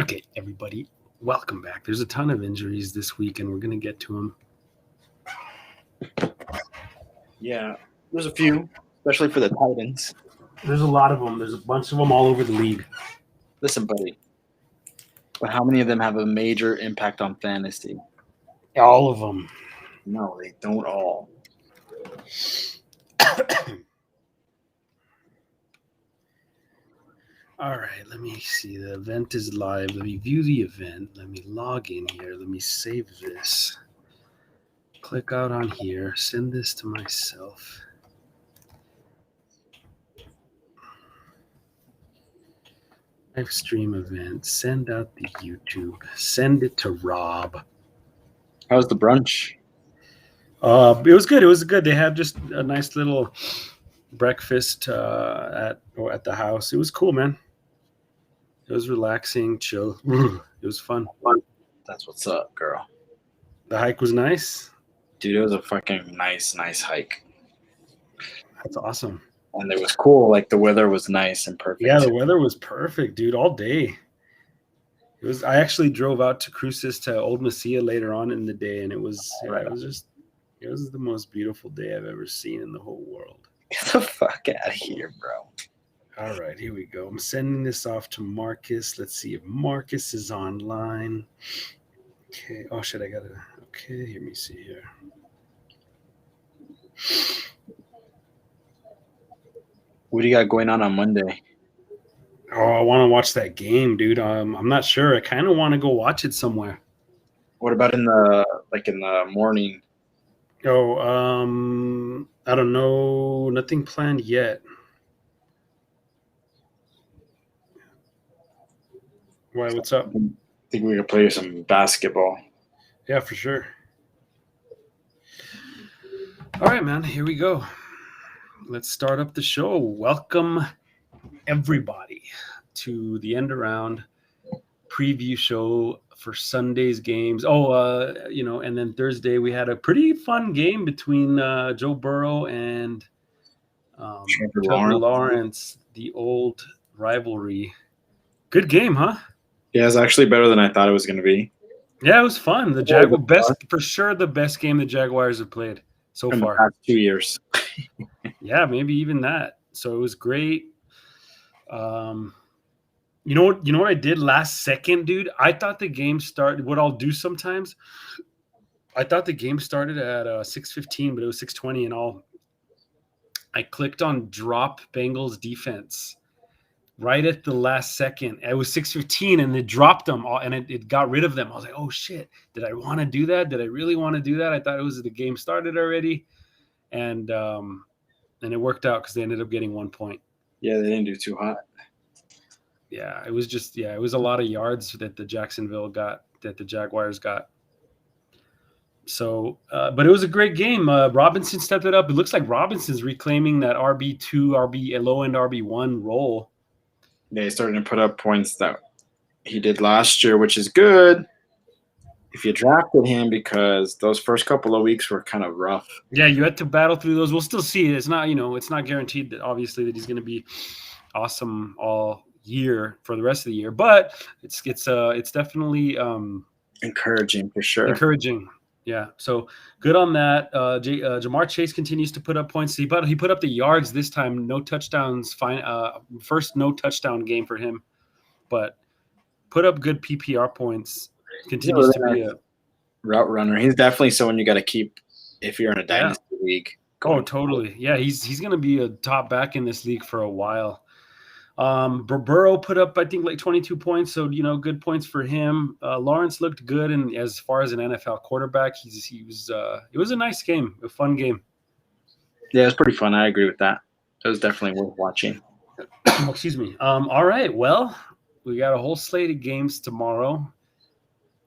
Okay, everybody, welcome back. There's a ton of injuries this week, and we're going to get to them. Yeah, there's a few, especially for the Titans. There's a lot of them. There's a bunch of them all over the league. Listen, buddy, but how many of them have a major impact on fantasy? All of them. No, they don't all. All right, let me see. The event is live. Let me view the event. Let me log in here. Let me save this. Click out on here. Send this to myself. Live stream event. Send out the YouTube. Send it to Rob. How's the brunch? It was good. It was good. They had just a nice little breakfast at the house. It was cool, man. It was relaxing, chill. It was fun. That's what's up, girl. The hike was nice. Dude, it was a fucking nice hike. That's awesome. And it was cool. Like, the weather was nice and perfect. Yeah, the weather was perfect, dude, all day. It was. I actually drove out to Cruces to Old Mesilla later on in the day, and it was the most beautiful day I've ever seen in the whole world. Get the fuck out of here, bro. All right, here we go. I'm sending this off to Marcus. Let's see if Marcus is online. Okay. Oh, shit, I got to. Okay, let me see here. What do you got going on Monday? Oh, I want to watch that game, dude. I'm not sure. I kind of want to go watch it somewhere. What about in the morning? Oh, I don't know. Nothing planned yet. Why? What's up? I think we could play some basketball. Yeah, for sure. All right, man. Here we go. Let's start up the show. Welcome, everybody, to the End Around preview show for Sunday's games. And then Thursday we had a pretty fun game between Joe Burrow and Trevor Lawrence, the old rivalry. Good game, huh? Yeah, it's actually better than I thought it was going to be. Yeah, it was fun. The best game the Jaguars have played so far. The past 2 years. Yeah, maybe even that. So it was great. You know what I did last second, dude? I thought the game started. What I'll do sometimes, I thought the game started at 6:15, but it was 6:20, and I clicked on drop Bengals defense right at the last second. It was 6:15, and it dropped them all, and it got rid of them. I was like, oh shit! Did I want to do that? Did I really want to do that? I thought it was the game started already, and it worked out because they ended up getting 1 point. Yeah, they didn't do too hot. Yeah, it was a lot of yards that the Jaguars got. So, but it was a great game. Robinson stepped it up. It looks like Robinson's reclaiming that RB2, low-end RB1 role. Yeah, he's starting to put up points that he did last year, which is good if you drafted him, because those first couple of weeks were kind of rough. Yeah, you had to battle through those. We'll still see. It's not guaranteed that obviously that he's going to be awesome all year for the rest of the year, but it's definitely encouraging for sure. Encouraging, yeah. So good on that. Jamar Chase continues to put up points. He put up the yards this time. No touchdowns. First no touchdown game for him, but put up good PPR points. Continues to be a route runner. He's definitely someone you got to keep if you're in a dynasty league. Oh, totally. Yeah, he's going to be a top back in this league for a while. Burrow put up, I think, like 22 points, so good points for him. Lawrence looked good, and as far as an NFL quarterback, it was a nice game, a fun game. Yeah, it was pretty fun. I agree with that. It was definitely worth watching. Excuse me. All right, well, we got a whole slate of games tomorrow.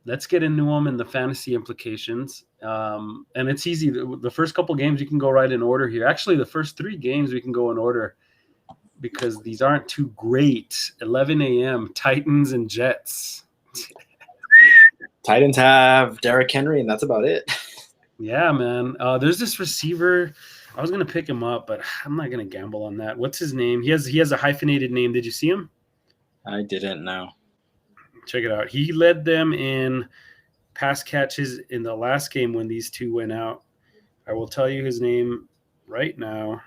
Let's get into them and the fantasy implications. And it's easy. The first couple games you can go right in order here. Actually, the first 3 games we can go in order, because these aren't too great. 11 a.m., Titans and Jets. Titans have Derrick Henry, and that's about it. Yeah, man. There's this receiver. I was going to pick him up, but I'm not going to gamble on that. What's his name? He has a hyphenated name. Did you see him? I didn't know. Check it out. He led them in pass catches in the last game when these two went out. I will tell you his name right now.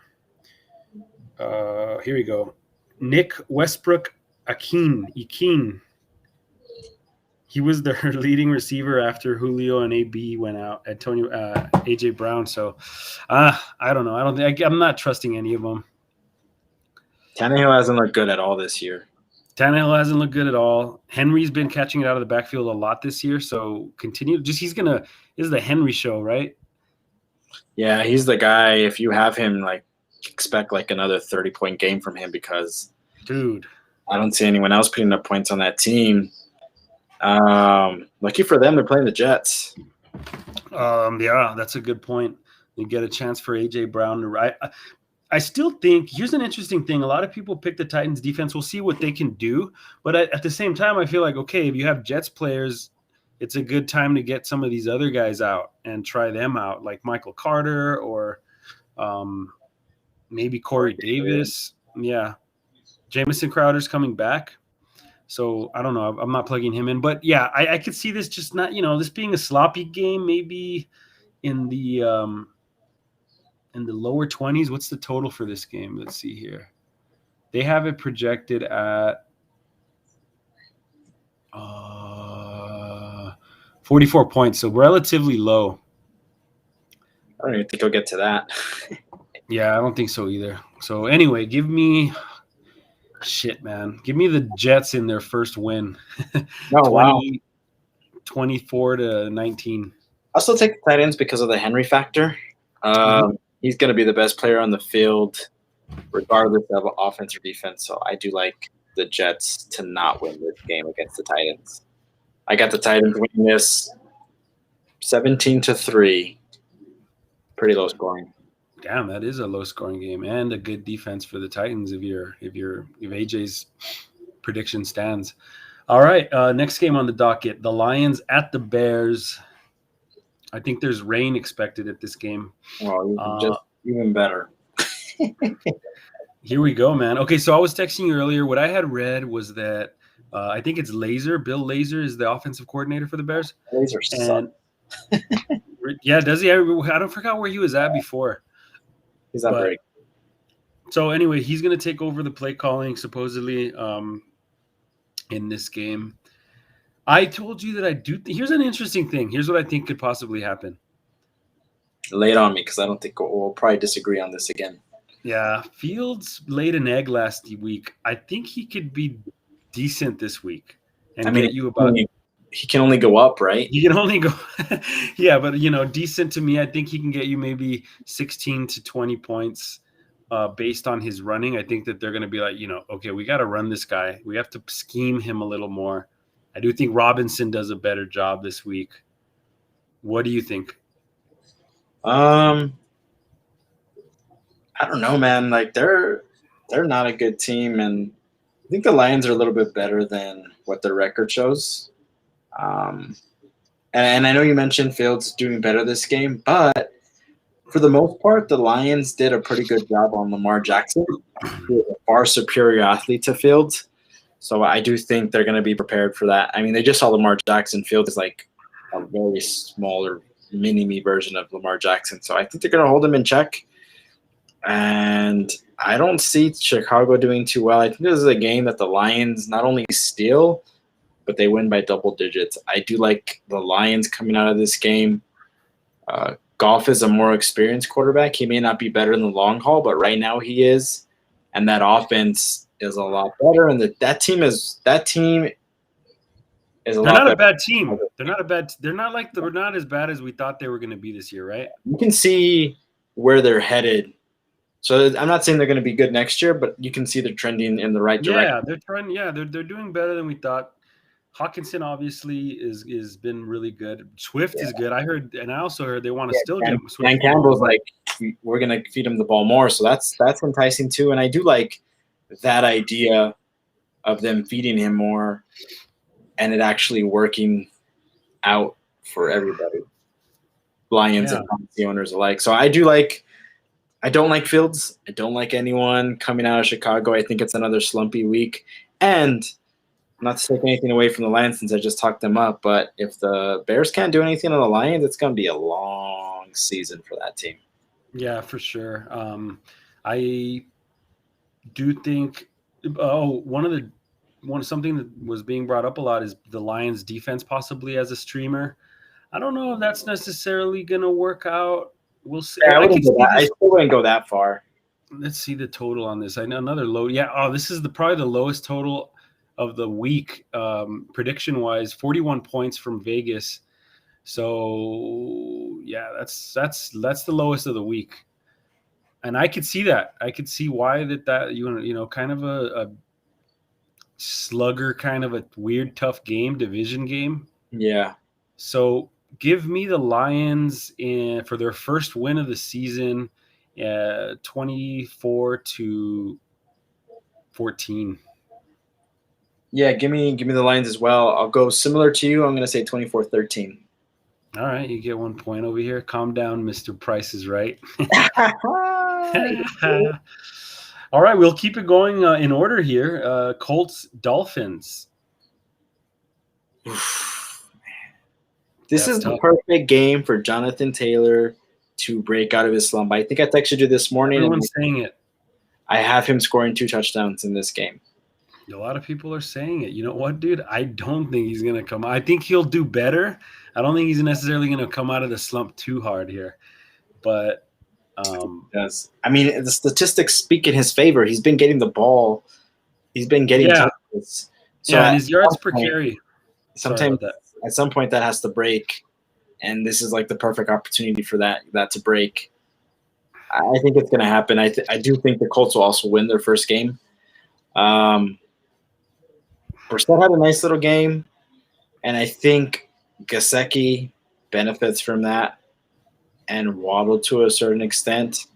Here we go. Nick Westbrook Akin. He was their leading receiver after Julio and AB went out. Antonio, AJ Brown. So, I don't know. I'm not trusting any of them. Tannehill hasn't looked good at all this year. Tannehill hasn't looked good at all. Henry's been catching it out of the backfield a lot this year. So continue. This is the Henry show, right? Yeah, he's the guy. If you have him, like, expect like another 30-point game from him because, dude, I don't see anyone else putting up points on that team. Lucky for them, they're playing the Jets. Yeah, that's a good point. You get a chance for AJ Brown to ride. I still think here's an interesting thing. A lot of people pick the Titans defense. We'll see what they can do. But at the same time, I feel like, okay, if you have Jets players, it's a good time to get some of these other guys out and try them out, like Michael Carter or maybe Corey Davis. Yeah. Jamison Crowder's coming back. So I don't know. I'm not plugging him in. But, yeah, I could see this just not, this being a sloppy game, maybe in the lower 20s. What's the total for this game? Let's see here. They have it projected at 44 points, so relatively low. I don't even think he'll get to that. Yeah, I don't think so either. So anyway, give me the Jets in their first win. Oh, wow. 24-19. I'll still take the Titans because of the Henry factor. He's going to be the best player on the field, regardless of offense or defense. So I do like the Jets to not win this game against the Titans. I got the Titans winning this 17-3. Pretty low scoring. Damn, that is a low scoring game and a good defense for the Titans if AJ's prediction stands. All right, next game on the docket, the Lions at the Bears. I think there's rain expected at this game. Well, just even better. Here we go, man. Okay, so I was texting you earlier. What I had read was that I think it's Bill Lazor is the offensive coordinator for the Bears. Lazor sucks. Yeah, does he? I don't forget where he was at before. He's not very. So anyway, he's going to take over the play calling supposedly in this game. I told you that I do. Here's an interesting thing. Here's what I think could possibly happen. Lay it on me because I don't think we'll probably disagree on this again. Yeah, Fields laid an egg last week. I think he could be decent this week and get you about. He can only go up, right? He can only go. Yeah, but decent to me. I think he can get you maybe 16 to 20 points based on his running. I think that they're going to be like, okay, we got to run this guy. We have to scheme him a little more. I do think Robinson does a better job this week. What do you think? I don't know, man. Like they're not a good team, and I think the Lions are a little bit better than what their record shows. And I know you mentioned Fields doing better this game, but for the most part, the Lions did a pretty good job on Lamar Jackson. He was a far superior athlete to Fields. So I do think they're going to be prepared for that. I mean, they just saw Lamar Jackson. Fields is like a very smaller mini-me version of Lamar Jackson. So I think they're going to hold him in check. And I don't see Chicago doing too well. I think this is a game that the Lions not only steal, but they win by double digits. I do like the Lions coming out of this game. Goff is a more experienced quarterback. He may not be better in the long haul, but right now he is. And that offense is a lot better, and that team is a lot better. They're not a bad team. They're not as bad as we thought they were going to be this year, right? You can see where they're headed. So I'm not saying they're going to be good next year, but you can see they're trending in the right direction. Yeah, they're trending. Yeah, they're doing better than we thought. Hawkinson obviously is been really good. Swift is good. I heard, and I also heard they want to still get Swift. Dan Campbell's like, we're going to feed him the ball more, so that's enticing too. And I do like that idea of them feeding him more and it actually working out for everybody, Lions and fantasy owners alike. So I don't like Fields. I don't like anyone coming out of Chicago. I think it's another slumpy week. And not to take anything away from the Lions since I just talked them up, but if the Bears can't do anything on the Lions, it's going to be a long season for that team. Yeah, for sure. I do think something that was being brought up a lot is the Lions defense possibly as a streamer. I don't know if that's necessarily going to work out. We'll see. Yeah, I still wouldn't go that far. Let's see the total on this. I know another low. Yeah. Oh, this is probably the lowest total of the week, prediction wise. 41 points from Vegas. So yeah, that's the lowest of the week, and I could see that. I could see why that kind of a slugger, kind of a weird, tough game, division game. Yeah. So give me the Lions for their first win of the season, 24-14. Yeah, give me the Lions as well. I'll go similar to you. I'm going to say 24-13. All right, you get 1 point over here. Calm down, Mr. Price is right. All right, we'll keep it going in order here. Colts, Dolphins. This is the perfect game for Jonathan Taylor to break out of his slump. I think I texted you this morning. Everyone's saying it. I have him scoring 2 touchdowns in this game. A lot of people are saying it. You know what, dude? I don't think he's going to come. I think he'll do better. I don't think he's necessarily going to come out of the slump too hard here. But yes. I mean, the statistics speak in his favor. He's been getting the ball. He's been getting touches. So and his yards per carry. Sometimes at some point that has to break, and this is like the perfect opportunity for that to break. I think it's going to happen. I do think the Colts will also win their first game. Brissett had a nice little game, and I think Gesicki benefits from that, and Waddle to a certain extent.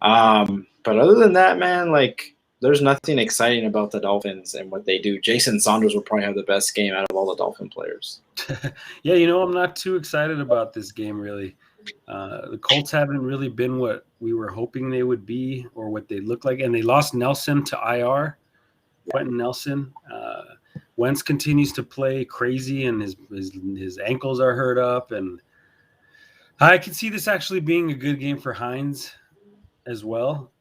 But other than that, man, like there's nothing exciting about the Dolphins and what they do. Jason Saunders will probably have the best game out of all the Dolphin players. Yeah, I'm not too excited about this game really. The Colts haven't really been what we were hoping they would be or what they look like, and they lost Nelson to IR. Quentin Nelson. Wentz continues to play crazy, and his ankles are hurt up. And I can see this actually being a good game for Hines as well.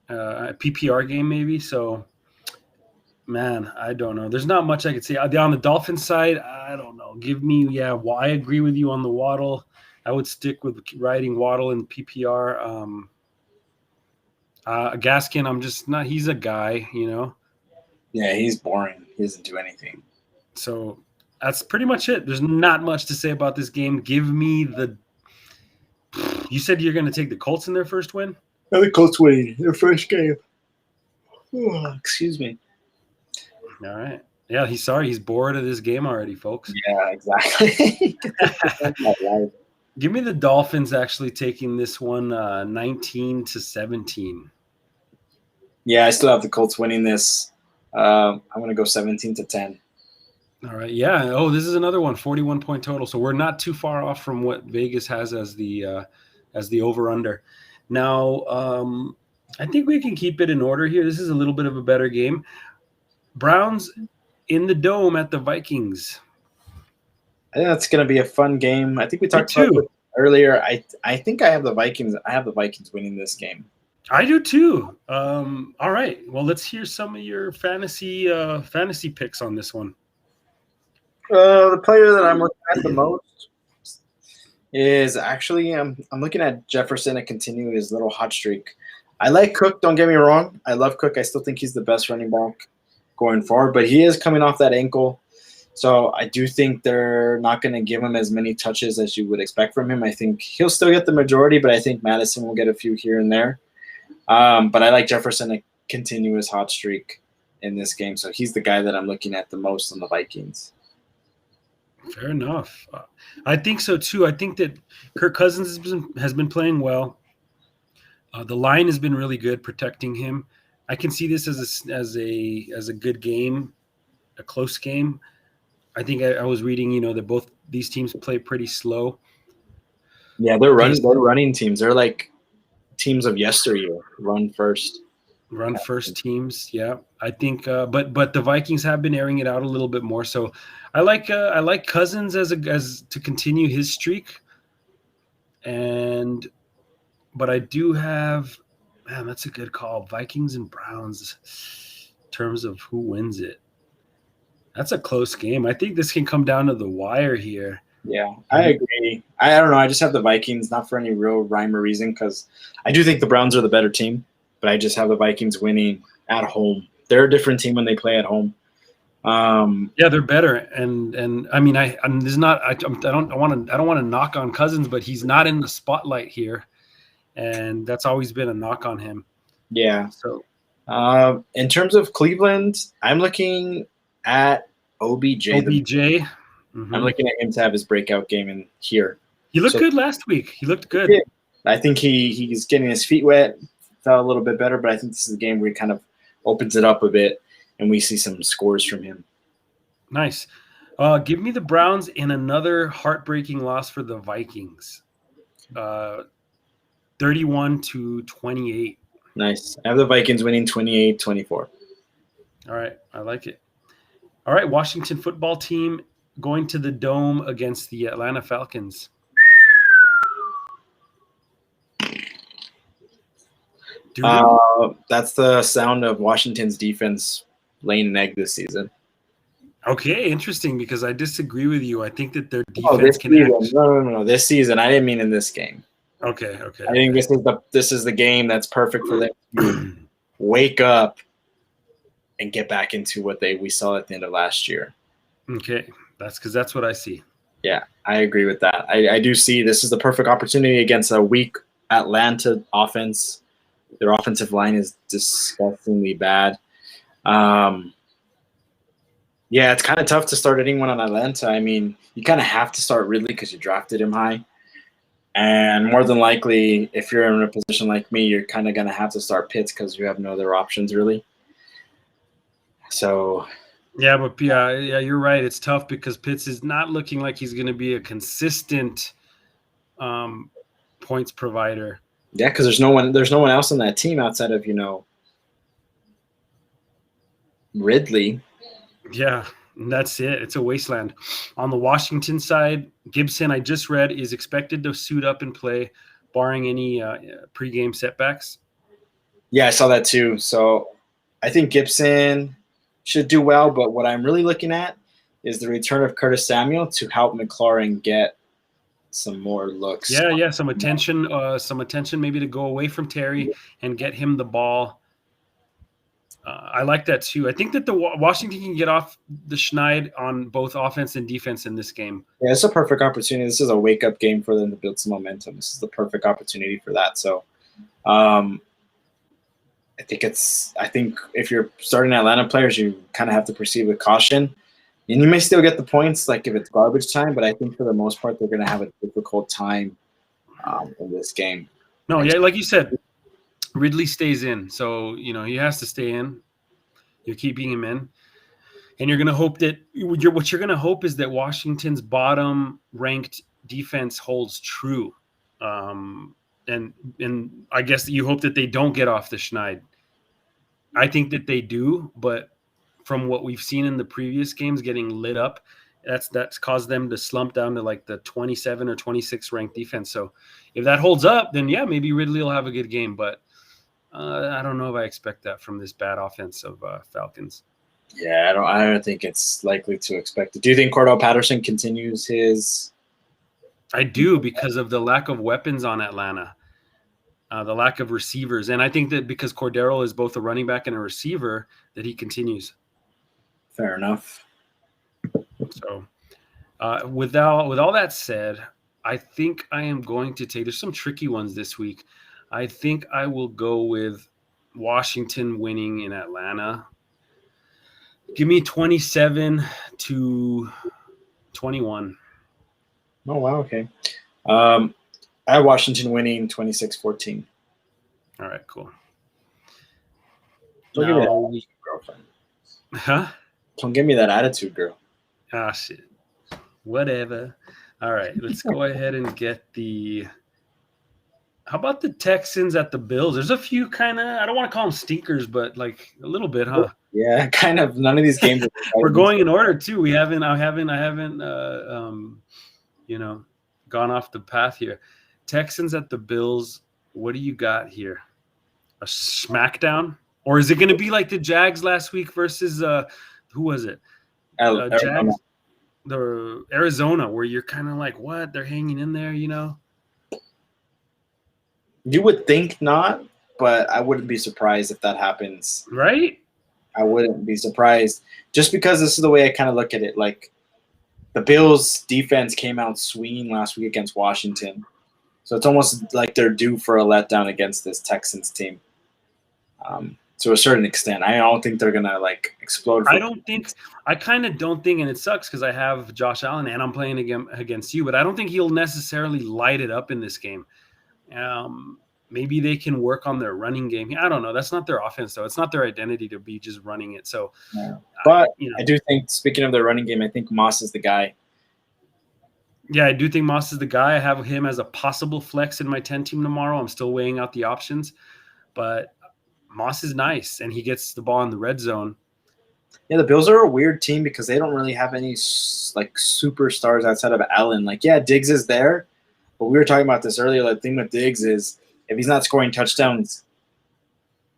A PPR game maybe. So, man, I don't know. There's not much I could say. On the Dolphins side, I don't know. I agree with you on the Waddle. I would stick with riding Waddle in PPR. Gaskin, I'm just not – he's a guy, Yeah, he's boring. He doesn't do anything. So that's pretty much it. There's not much to say about this game. Give me you said you're going to take the Colts in their first win? The Colts winning their first game. Oh, excuse me. All right. Yeah, he's bored of this game already, folks. Yeah, exactly. Give me the Dolphins actually taking this one 19-17. Yeah, I still have the Colts winning this. I'm going to go 17-10. All right. Yeah. Oh, this is another one, 41-point total. So we're not too far off from what Vegas has as the over-under. Now, I think we can keep it in order here. This is a little bit of a better game. Browns in the Dome at the Vikings. I think that's going to be a fun game. I think we talked about it earlier. I think I have the Vikings. I have the Vikings winning this game. I do too. All right. Well, let's hear some of your fantasy picks on this one. The player that I'm looking at the most is actually I'm looking at Jefferson to continue his little hot streak. I like Cook. Don't get me wrong. I love Cook. I still think he's the best running back going forward, but he is coming off that ankle. So I do think they're not going to give him as many touches as you would expect from him. I think he'll still get the majority, but I think Madison will get a few here and there. But I like Jefferson to continue his hot streak in this game. So he's the guy that I'm looking at the most on the Vikings. Fair enough. I think so too. I think that Kirk Cousins has been playing well. The line has been really good protecting him. I can see this as a good game, a close game. I think I was reading, that both these teams play pretty slow. Yeah, they're running teams. They're like teams of yesteryear, run first. Run first teams, yeah. I think, but the Vikings have been airing it out a little bit more. So I like Cousins as to continue his streak, but I do have, man, that's a good call. Vikings and Browns, in terms of who wins it. That's a close game. I think this can come down to the wire here. Yeah, I agree. I don't know. I just have the Vikings, not for any real rhyme or reason, because I do think the Browns are the better team, but I just have the Vikings winning at home. They're a different team when they play at home. Yeah, they're better, and I mean, there's not. I don't want to knock on Cousins, but he's not in the spotlight here, and that's always been a knock on him. Yeah. So, in terms of Cleveland, I'm looking at OBJ. Mm-hmm. I'm looking at him to have his breakout game in here. He looked good last week. He looked good. I think he's getting his feet wet, felt a little bit better, but I think this is a game where he kind of opens it up a bit, and we see some scores from him. Nice. Give me the Browns in another heartbreaking loss for the Vikings. 31-28. Nice. I have the Vikings winning 28-24. All right. I like it. All right. Washington football team going to the Dome against the Atlanta Falcons. That's the sound of Washington's defense laying an egg this season. Okay, interesting, because I disagree with you. I think that their defense this can season. No. This season. I didn't mean in this game. Okay. I think this is the game that's perfect for them to wake up and get back into what we saw at the end of last year. Okay, that's what I see. Yeah, I agree with that. I do see this is the perfect opportunity against a weak Atlanta offense. Their offensive line is disgustingly bad. Yeah, it's kind of tough to start anyone on Atlanta. I mean, you kind of have to start Ridley because you drafted him high. And more than likely, if you're in a position like me, you're kind of going to have to start Pitts because you have no other options, really. So, yeah, but you're right. It's tough because Pitts is not looking like he's going to be a consistent points provider. Yeah, because there's no one else on that team outside of Ridley. Yeah, and that's it. It's a wasteland. On the Washington side, Gibson, I just read, is expected to suit up and play, barring any pregame setbacks. Yeah, I saw that too. So I think Gibson should do well, but what I'm really looking at is the return of Curtis Samuel to help McLaurin get some more looks. Yeah, some attention maybe to go away from Terry and get him the ball. I like that too. I think that the Washington can get off the schneid on both offense and defense in this game. Yeah, it's a perfect opportunity. This is a wake-up game for them to build some momentum. This is the perfect opportunity for that. So I think if you're starting Atlanta players, you kind of have to proceed with caution. And you may still get the points, like if it's garbage time, but I think for the most part, they're going to have a difficult time in this game. No, yeah, like you said, Ridley stays in. So, he has to stay in. You're keeping him in. And you're going to hope that what you're going to hope is that Washington's bottom ranked defense holds true. And I guess you hope that they don't get off the schneid. I think that they do, but from what we've seen in the previous games getting lit up, that's caused them to slump down to like the 27 or 26 ranked defense. So if that holds up, then yeah, maybe Ridley will have a good game, but I don't know if I expect that from this bad offense of Falcons. Yeah, I don't think it's likely to expect it. Do you think Cordell Patterson continues his? I do, because of the lack of weapons on Atlanta, the lack of receivers. And I think that because Cordero is both a running back and a receiver, that he continues. Fair enough. So with all that said, I think I am going to there's some tricky ones this week. I think I will go with Washington winning in Atlanta. Give me 27-21. Oh, wow. Okay. I have Washington winning 26-14. All right, cool. Don't give me that attitude, girlfriend. Huh? Don't give me that attitude, girl. Ah, shit. Whatever. All right, let's go ahead and get the How about the Texans at the Bills? There's a few kind of, I don't want to call them stinkers, but like a little bit, huh? Yeah, kind of. None of these games. We're going in order too. I haven't, you know, gone off the path here. Texans at the Bills. What do you got here? A smackdown, or is it going to be like the Jags last week versus who was it? Jags, the Arizona, where you're kind of like, what? They're hanging in there, you know. You would think not, but I wouldn't be surprised if that happens. Right? I wouldn't be surprised, just because this is the way I kind of look at it. Like, the Bills' defense came out swinging last week against Washington, so it's almost like they're due for a letdown against this Texans team. To a certain extent, I don't think they're gonna like explode. I kind of don't think, and it sucks because I have Josh Allen and I'm playing against you, but I don't think he'll necessarily light it up in this game. Maybe they can work on their running game. I don't know. That's not their offense, though. It's not their identity to be just running it. So, yeah. But I do think, speaking of their running game, I think Moss is the guy. Yeah, I do think Moss is the guy. I have him as a possible flex in my 10 team tomorrow. I'm still weighing out the options, but Moss is nice, and he gets the ball in the red zone. Yeah, the Bills are a weird team because they don't really have any like superstars outside of Allen. Like, yeah, Diggs is there, but we were talking about this earlier. The thing with Diggs is if he's not scoring touchdowns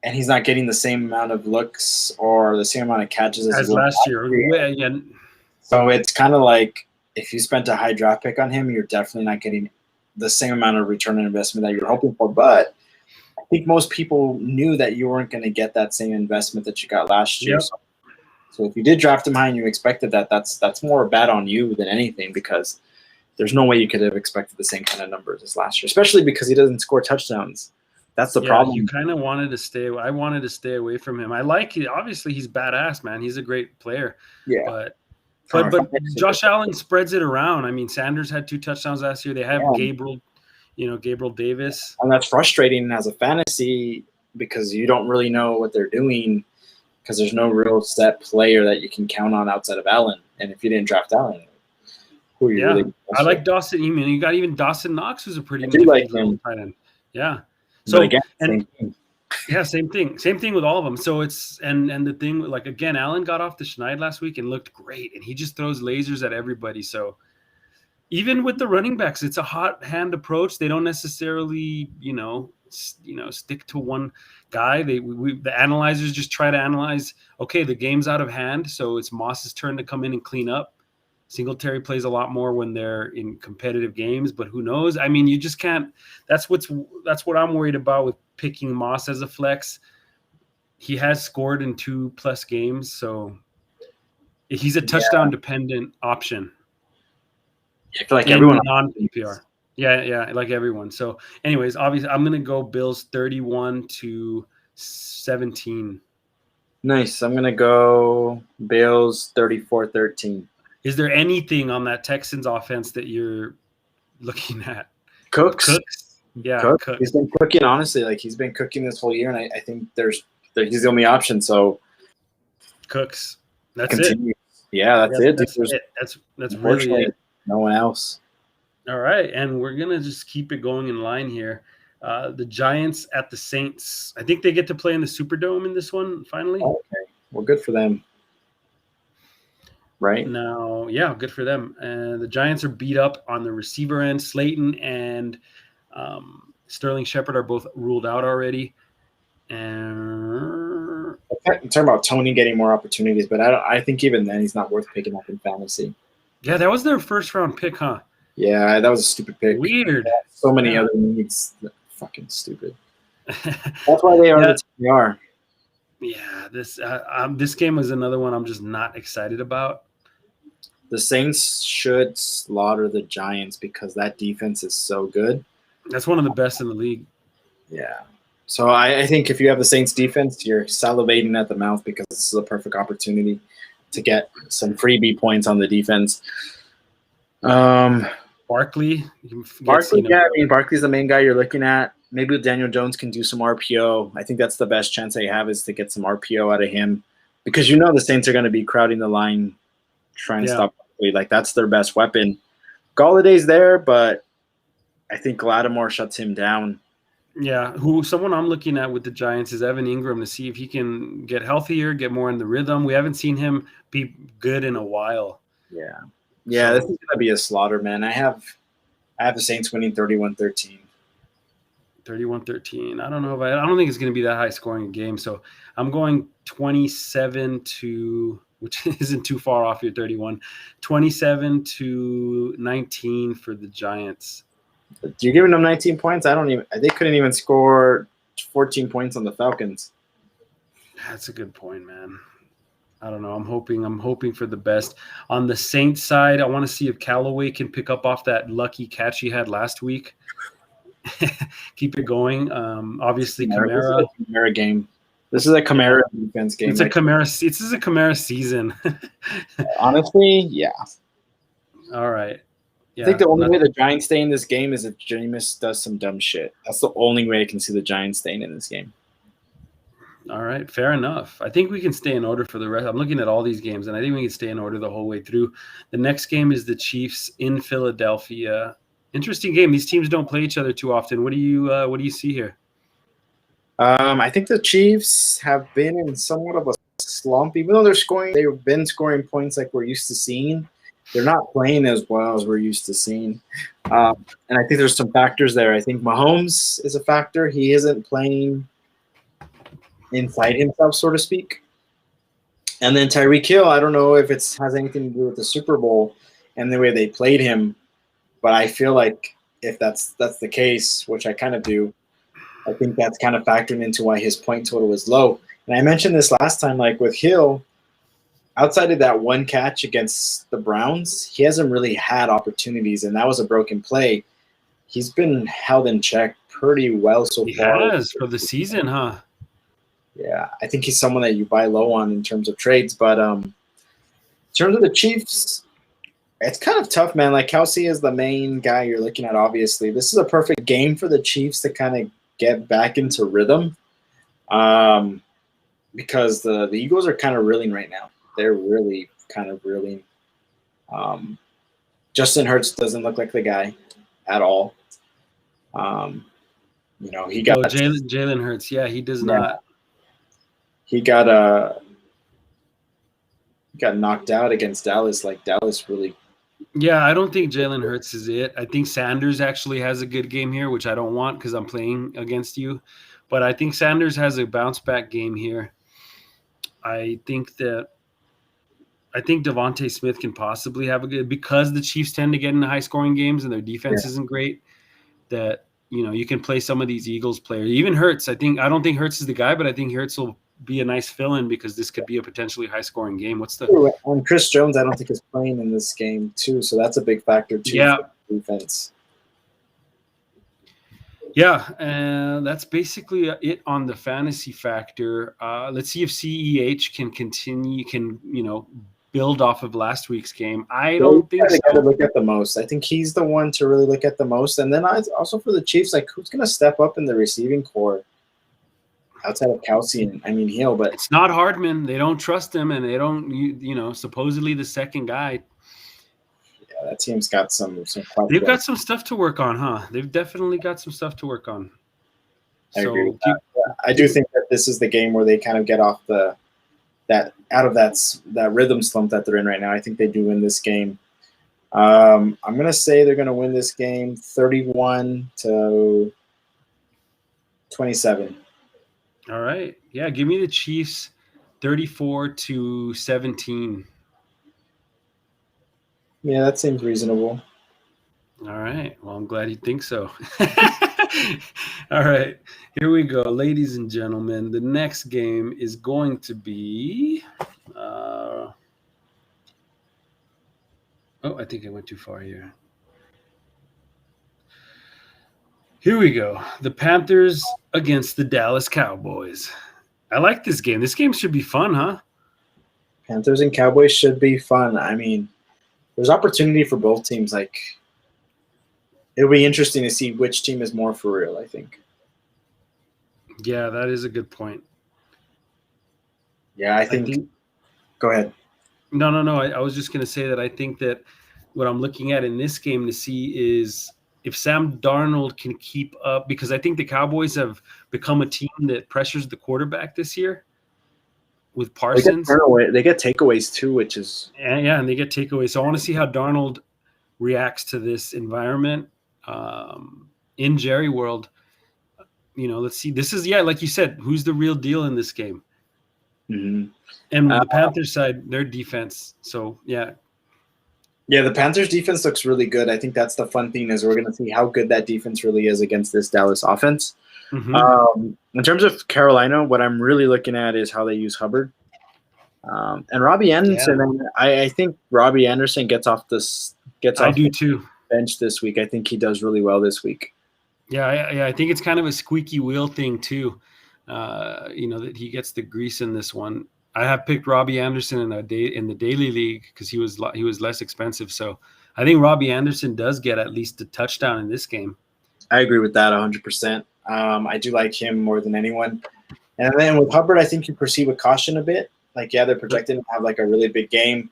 and he's not getting the same amount of looks or the same amount of catches as last year. Yeah. So it's kind of like if you spent a high draft pick on him, you're definitely not getting the same amount of return on investment that you're hoping for. But I think most people knew that you weren't going to get that same investment that you got last year. Yep. So if you did draft him high and you expected that, that's more bad on you than anything, because there's no way you could have expected the same kind of numbers as last year, especially because he doesn't score touchdowns. That's the problem. You kind of wanted to stay. I wanted to stay away from him. I like it. Obviously, he's badass, man. He's a great player. Yeah. But Josh Allen spreads it around. I mean, Sanders had 2 touchdowns last year. They have Gabriel Davis. And that's frustrating as a fantasy because you don't really know what they're doing because there's no real set player that you can count on outside of Allen. And if you didn't draft Allen, who are you really? I like Dawson. You got even Dawson Knox, who's a pretty good tight end. Yeah. So again, same thing. Same thing with all of them. So it's and the thing, like, again, Allen got off the schneid last week and looked great, and he just throws lasers at everybody. So even with the running backs, it's a hot hand approach. They don't necessarily, stick to one guy. The analyzers just try to analyze. Okay, the game's out of hand, so it's Moss's turn to come in and clean up. Singletary plays a lot more when they're in competitive games, but who knows? I mean, you just can't. That's what I'm worried about with picking Moss as a flex. He has scored in 2+ games, so he's a touchdown dependent option. I feel like everyone non-PPR. Yeah, like everyone. So, anyways, obviously, I'm gonna go Bills 31-17. Nice. I'm gonna go Bills 34-13. Is there anything on that Texans offense that you're looking at? Cooks? Yeah, Cooks. He's been cooking, honestly. Like, he's been cooking this whole year, and I think he's the only option. So Cooks. That's it. Yeah, that's it. That's really it. No one else. All right, and we're gonna just keep it going in line here. The Giants at the Saints. I think they get to play in the Superdome in this one finally. Okay, well, good for them. Right now, yeah, good for them. The Giants are beat up on the receiver end. Slayton and Sterling Shepard are both ruled out already. And I'm talking about Tony getting more opportunities, but I think even then he's not worth picking up in fantasy. Yeah, that was their first round pick, huh? Yeah, that was a stupid pick. Weird. So many other needs. Fucking stupid. That's why they are the team they are. Yeah, this game was another one I'm just not excited about. The Saints should slaughter the Giants because that defense is so good. That's one of the best in the league. Yeah. So I think if you have the Saints defense, you're salivating at the mouth because this is a perfect opportunity to get some freebie points on the defense. Barkley. Barkley's the main guy you're looking at. Maybe Daniel Jones can do some RPO. I think that's the best chance they have is to get some RPO out of him because the Saints are going to be crowding the line, trying to stop Barkley. Like, that's their best weapon. Galladay's there, but I think Lattimore shuts him down. Yeah, someone I'm looking at with the Giants is Evan Ingram to see if he can get healthier, get more in the rhythm. We haven't seen him be good in a while. Yeah. Yeah, this So is gonna be a slaughter, man. I have the Saints winning 31-13. 31-13. I don't know if I don't think it's going to be that high scoring game. So I'm going 27 to, which isn't too far off your 31, 27-19 for the Giants. You're giving them 19 points? They couldn't even score 14 points on the Falcons. That's a good point, man. I don't know. I'm hoping for the best. On the Saints side, I want to see if Callaway can pick up off that lucky catch he had last week. Keep it going. Obviously, Kamara. This is a Kamara game. This is a Kamara defense game. It's a Kamara. This is a Kamara season. Honestly, yeah. All right. Yeah, I think the only way the Giants stay in this game is if Jameis does some dumb shit. That's the only way I can see the Giants staying in this game. All right, fair enough. I think we can stay in order for the rest. I'm looking at all these games, and I think we can stay in order the whole way through. The next game is the Chiefs in Philadelphia. Interesting game. These teams don't play each other too often. What do you see here? I think the Chiefs have been in somewhat of a slump, even though they've been scoring points like we're used to seeing. They're not playing as well as we're used to seeing. And I think there's some factors there. I think Mahomes is a factor. He isn't playing inside himself, so to speak. And then Tyreek Hill, I don't know if it has anything to do with the Super Bowl and the way they played him, but I feel like if that's the case, which I kind of do, I think that's kind of factoring into why his point total is low. And I mentioned this last time, like with Hill, outside of that one catch against the Browns, he hasn't really had opportunities, and that was a broken play. He's been held in check pretty well so far. He has for the season, huh? Yeah, I think he's someone that you buy low on in terms of trades. But in terms of the Chiefs, it's kind of tough, man. Like Kelsey is the main guy you're looking at, obviously. This is a perfect game for the Chiefs to kind of get back into rhythm because the Eagles are kind of reeling right now. They're really kind of reeling. Justin Hurts doesn't look like the guy at all. He got Jalen Hurts. Yeah, he does not. He got knocked out against Dallas. Like Dallas really. Yeah, I don't think Jalen Hurts is it. I think Sanders actually has a good game here, which I don't want because I'm playing against you. But I think Sanders has a bounce back game here. I think Devontae Smith can possibly have a good, because the Chiefs tend to get into high scoring games and their defense isn't great, that you can play some of these Eagles players. Even Hurts, I don't think Hurts is the guy, but I think Hurts will be a nice fill-in because this could be a potentially high-scoring game. And Chris Jones, I don't think is playing in this game too, so that's a big factor too. Yeah, for defense. Yeah, and that's basically it on the fantasy factor. Let's see if CEH can continue, build off of last week's game. I don't think so. Got to look at the most. I think he's the one to really look at the most. And then also for the Chiefs, like who's going to step up in the receiving core outside of Kelsey and Hill? But it's not Hardman. They don't trust him, and they don't. Supposedly the second guy. Yeah, that team's got some. They've got some stuff to work on, huh? They've definitely got some stuff to work on. I agree with that. I do think that this is the game where they kind of get off that rhythm slump that they're in right now. I think they do win this game. I'm gonna say they're gonna win this game 31-27. All right. Yeah, give me the Chiefs 34-17. Yeah, that seems reasonable. All right. Well, I'm glad you think so. All right. Here we go. Ladies and gentlemen, the next game is going to be I think I went too far here. Here we go. The Panthers against the Dallas Cowboys. I like this game. This game should be fun, huh? Panthers and Cowboys should be fun. I mean, there's opportunity for both teams. Like, it'll be interesting to see which team is more for real, I think. Yeah, that is a good point. Yeah, I think go ahead. No. I was just going to say that I think that what I'm looking at in this game to see is if Sam Darnold can keep up, because I think the Cowboys have become a team that pressures the quarterback this year with Parsons. They get takeaways too, which is and they get takeaways. So I want to see how Darnold reacts to this environment in Jerry World. Let's see. This is like you said, who's the real deal in this game? Mm-hmm. And the Panthers side, their defense. So yeah. Yeah, the Panthers defense looks really good. I think that's the fun thing is we're going to see how good that defense really is against this Dallas offense. Mm-hmm. In terms of Carolina, what I'm really looking at is how they use Hubbard. And Robbie Anderson, I think Robbie Anderson gets off the bench this week. I think he does really well this week. Yeah, I think it's kind of a squeaky wheel thing too. That he gets the grease in this one. I have picked Robbie Anderson in the daily league because he was less expensive. So I think Robbie Anderson does get at least a touchdown in this game. I agree with that 100%. I do like him more than anyone. And then with Hubbard, I think you proceed with caution a bit. Like, yeah, they're projected to have like a really big game.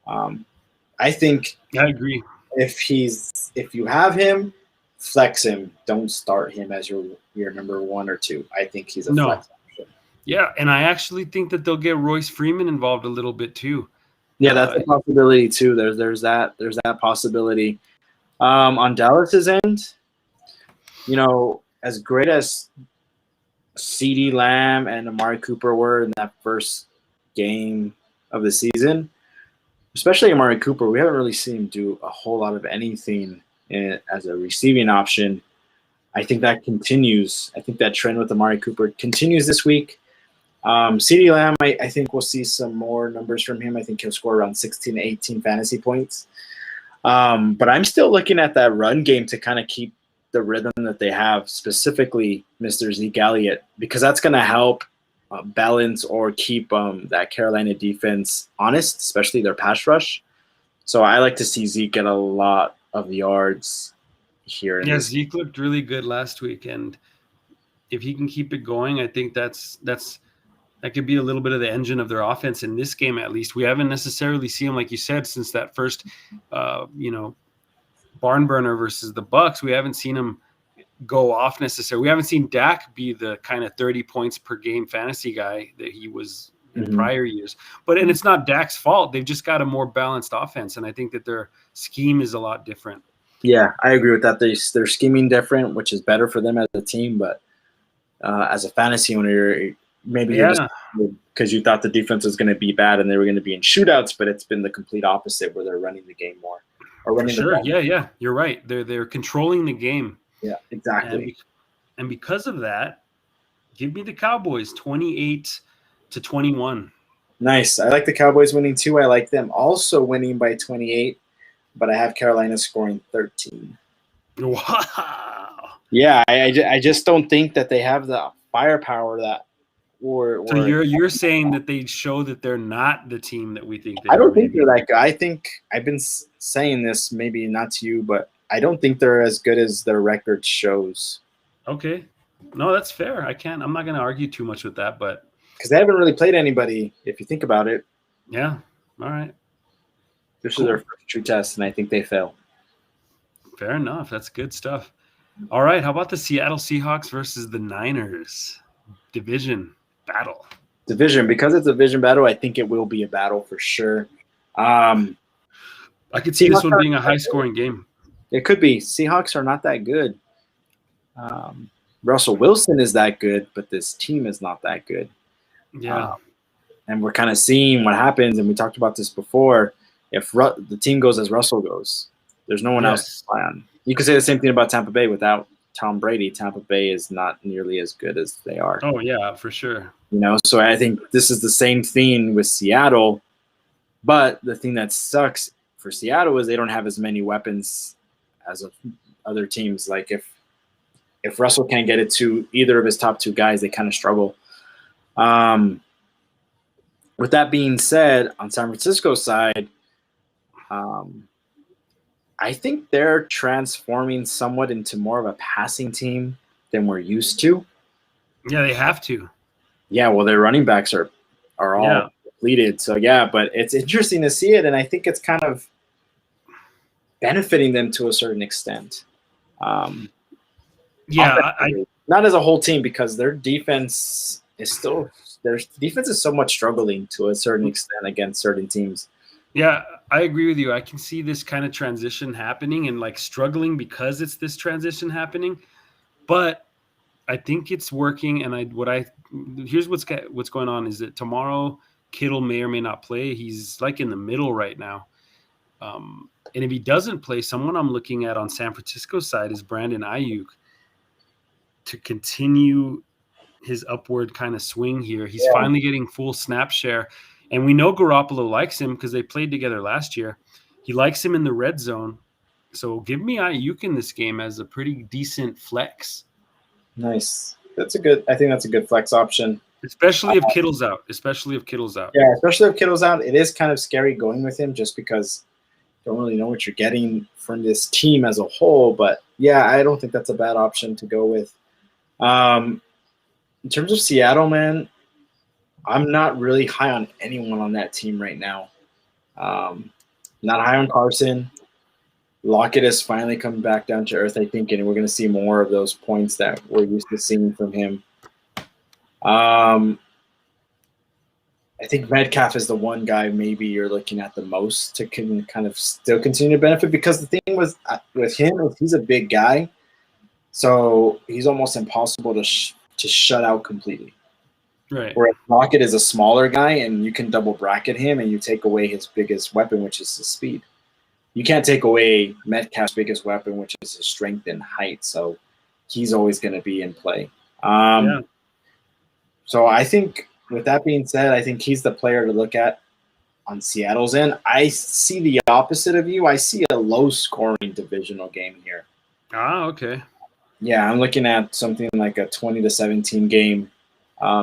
I think I agree. If you have him, flex him. Don't start him as your number 1 or 2. I think he's a flex option. Yeah, and I actually think that they'll get Royce Freeman involved a little bit too. Yeah, that's a possibility too. There's that possibility. On Dallas's end, as great as CeeDee Lamb and Amari Cooper were in that first game of the season, especially Amari Cooper, we haven't really seen him do a whole lot of anything as a receiving option. I think that continues. I think that trend with Amari Cooper continues this week. CeeDee Lamb, I think we'll see some more numbers from him. I think he'll score around 16 to 18 fantasy points. But I'm still looking at that run game to kind of keep the rhythm that they have, specifically Mr. Zeke Elliott, because that's going to help balance or keep that Carolina defense honest, especially their pass rush. So I like to see Zeke get a lot of yards here. Yeah, Zeke looked really good last week, and if he can keep it going, I think that could be a little bit of the engine of their offense in this game. At least we haven't necessarily seen him, like you said, since that first, barn burner versus the Bucks. We haven't seen him go off necessarily. We haven't seen Dak be the kind of 30 points per game fantasy guy that he was in prior years. And it's not Dak's fault. They've just got a more balanced offense, and I think that their scheme is a lot different. Yeah, I agree with that. They're scheming different, which is better for them as a team. But as a fantasy owner, maybe because you thought the defense was going to be bad and they were going to be in shootouts, but it's been the complete opposite where they're running the game more. Yeah, you're right. They're controlling the game. Yeah, exactly. And because of that, give me the Cowboys 28-21. Nice. I like the Cowboys winning too. I like them also winning by 28, but I have Carolina scoring 13. Wow. Yeah, I just don't think that they have the firepower that. So you're saying that they show that they're not the team that we think they are. I don't think they're that good. I think I've been saying this, maybe not to you, but I don't think they're as good as their record shows. Okay. No, that's fair. I'm not going to argue too much with that, but because they haven't really played anybody, if you think about it. Yeah. All right. This is their first true test, and I think they fail. Fair enough. That's good stuff. All right. How about the Seattle Seahawks versus the Niners? Division battle. Because it's a division battle, I think it will be a battle for sure. I could see this one being a high-scoring game. It could be. Seahawks are not that good. Russell Wilson is that good, but this team is not that good. Yeah. And we're kind of seeing what happens, and we talked about this before. If the team goes as Russell goes, there's no one else to rely on. You could say the same thing about Tampa Bay without Tom Brady. Tampa Bay is not nearly as good as they are. Oh, yeah, for sure. So I think this is the same thing with Seattle, but the thing that sucks for Seattle is they don't have as many weapons as other teams. Like if Russell can't get it to either of his top 2 guys, they kind of struggle. With that being said, on San Francisco's side, I think they're transforming somewhat into more of a passing team than we're used to. Yeah, they have to. Yeah, well, their running backs are all depleted. So, yeah, but it's interesting to see it, and I think it's kind of benefiting them to a certain extent. Yeah, not as a whole team, because their defense is so much struggling to a certain extent against certain teams. Yeah, I agree with you. I can see this kind of transition happening and like struggling because it's this transition happening. But I think it's working. And here's what's going on is that tomorrow Kittle may or may not play. He's like in the middle right now. And if he doesn't play, someone I'm looking at on San Francisco's side is Brandon Ayuk to continue his upward kind of swing here. He's finally getting full snap share. And we know Garoppolo likes him because they played together last year. He likes him in the red zone. So give me Ayuk in this game as a pretty decent flex. Nice. I think that's a good flex option. Especially if Kittle's out. Yeah, especially if Kittle's out. It is kind of scary going with him just because you don't really know what you're getting from this team as a whole. But yeah, I don't think that's a bad option to go with. In terms of Seattle, man, I'm not really high on anyone on that team right now. Not high on Carson. Lockett has finally come back down to earth, I think, and we're going to see more of those points that we're used to seeing from him. I think Metcalf is the one guy maybe you're looking at the most to kind of still continue to benefit, because the thing with him is he's a big guy, so he's almost impossible to shut out completely. Right. Whereas Lockett is a smaller guy, and you can double bracket him, and you take away his biggest weapon, which is his speed. You can't take away Metcalf's biggest weapon, which is his strength and height. So he's always going to be in play. So I think, with that being said, I think he's the player to look at on Seattle's end. I see the opposite of you. I see a low-scoring divisional game here. Okay. Yeah, I'm looking at something like a 20-17 game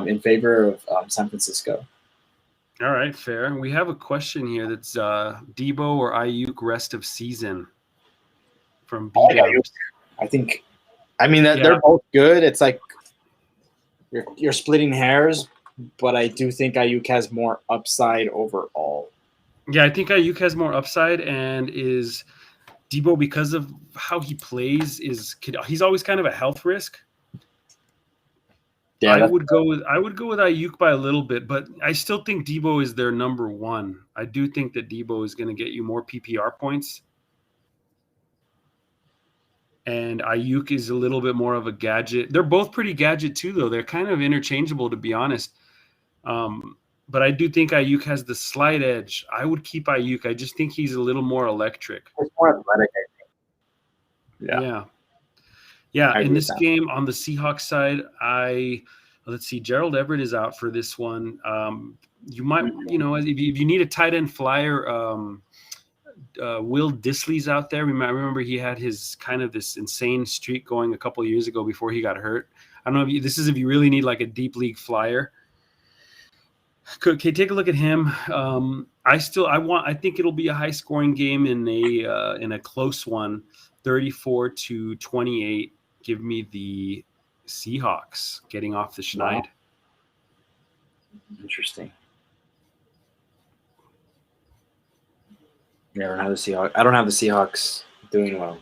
in favor of San Francisco. All right, fair. We have a question here that's Debo or Ayuk rest of season from B. I mean, they're both good. It's like you're splitting hairs, but I do think Ayuk has more upside overall. Yeah, I think Ayuk has more upside, and is Debo, because of how he plays, he's always kind of a health risk. Yeah, I would go with Ayuk by a little bit, but I still think Debo is their number one. I do think that Debo is going to get you more PPR points, and Ayuk is a little bit more of a gadget. They're both pretty gadget too, though. They're kind of interchangeable, to be honest. But I do think Ayuk has the slight edge. I would keep Ayuk. I just think he's a little more electric. He's more athletic, I think. Yeah. In this game on the Seahawks side, let's see, Gerald Everett is out for this one. You might, if you need a tight end flyer, Will Dissly's out there. I remember he had his kind of this insane streak going a couple of years ago before he got hurt. I don't know if you really need like a deep league flyer. Okay, take a look at him. I think it'll be a high scoring game in a close one, 34-28. Give me the Seahawks getting off the schneid. Wow. Interesting. Yeah, I don't have the Seahawks doing well.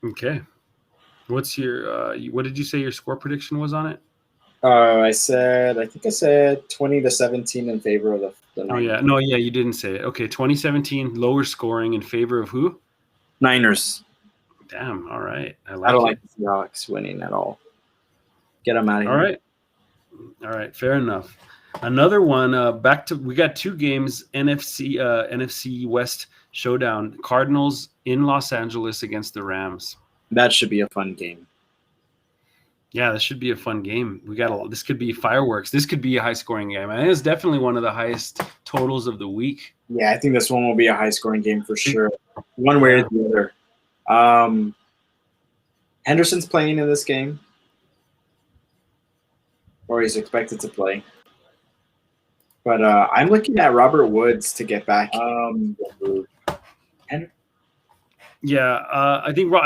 Okay. What's your what did you say your score prediction was on it? I think I said 20-17 in favor of the Niners. You didn't say it. Okay, 2017 lower scoring in favor of who? Niners. Damn, all right. I don't like the Seahawks winning at all. Get them out of here. All right, fair enough. Another one, we got two games, NFC West showdown. Cardinals in Los Angeles against the Rams. That should be a fun game. Yeah, this should be a fun game. This could be fireworks. This could be a high-scoring game. I think it's definitely one of the highest totals of the week. Yeah, I think this one will be a high-scoring game for sure. One way or the other. Henderson's playing in this game, or he's expected to play. But I'm looking at Robert Woods to get back. I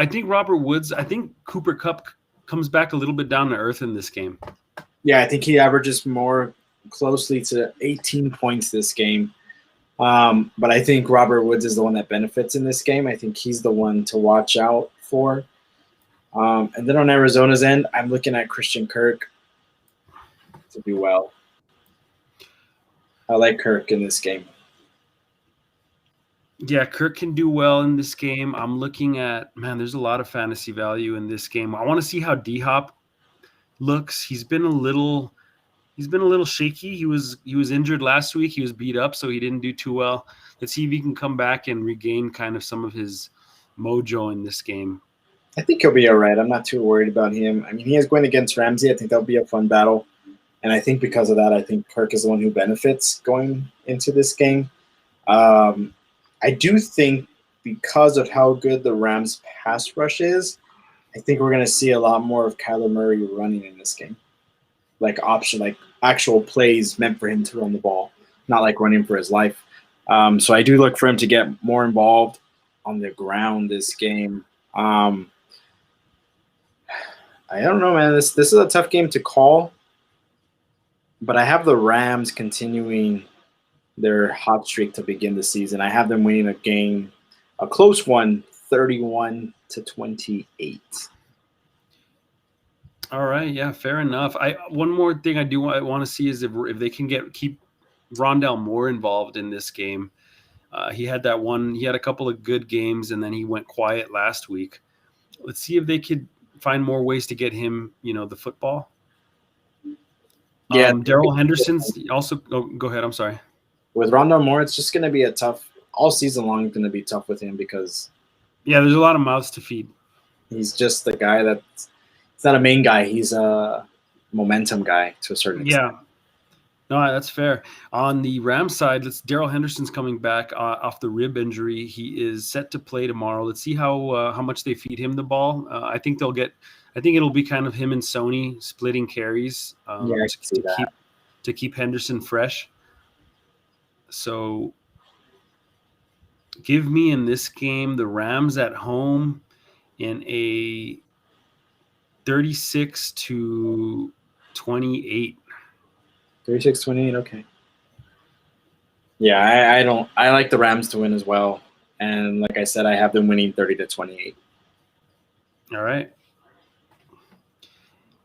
think Robert Woods. I think Cooper Kupp comes back a little bit down to earth in this game. Yeah, I think he averages more closely to 18 points this game. But I think Robert Woods is the one that benefits in this game. I think he's the one to watch out for. And then on Arizona's end, I'm looking at Christian Kirk to do well. I like Kirk in this game. Yeah, Kirk can do well in this game. I'm looking at, man, there's a lot of fantasy value in this game. I want to see how D-Hop looks. He's been a little shaky. He was injured last week. He was beat up, so he didn't do too well. Let's see if he can come back and regain kind of some of his mojo in this game. I think he'll be all right. I'm not too worried about him. I mean, he is going against Ramsey. I think that'll be a fun battle. And I think because of that, I think Kirk is the one who benefits going into this game. I do think because of how good the Rams pass rush is, I think we're going to see a lot more of Kyler Murray running in this game. Like actual plays meant for him to run the ball, not like running for his life. So I do look for him to get more involved on the ground this game. I don't know, man. This is a tough game to call, but I have the Rams continuing their hot streak to begin the season. I have them winning a game, a close one, 31-28. All right, yeah, fair enough. One more thing I do want to see is if they can keep Rondale Moore involved in this game. He had a couple of good games, and then he went quiet last week. Let's see if they could find more ways to get him, the football. Yeah, Darrell Henderson's also. Oh, go ahead. I'm sorry. With Rondale Moore, it's just going to be all season long. Going to be tough with him because there's a lot of mouths to feed. He's just the guy he's not a main guy. He's a momentum guy to a certain extent. Yeah. No, that's fair. On the Rams side, Darrell Henderson's coming back off the rib injury. He is set to play tomorrow. Let's see how much they feed him the ball. I think it'll be kind of him and Sony splitting carries to keep Henderson fresh. So give me in this game the Rams at home in a 36-28. 36-28, okay. Yeah, I like the Rams to win as well. And like I said, I have them winning 30-28. All right.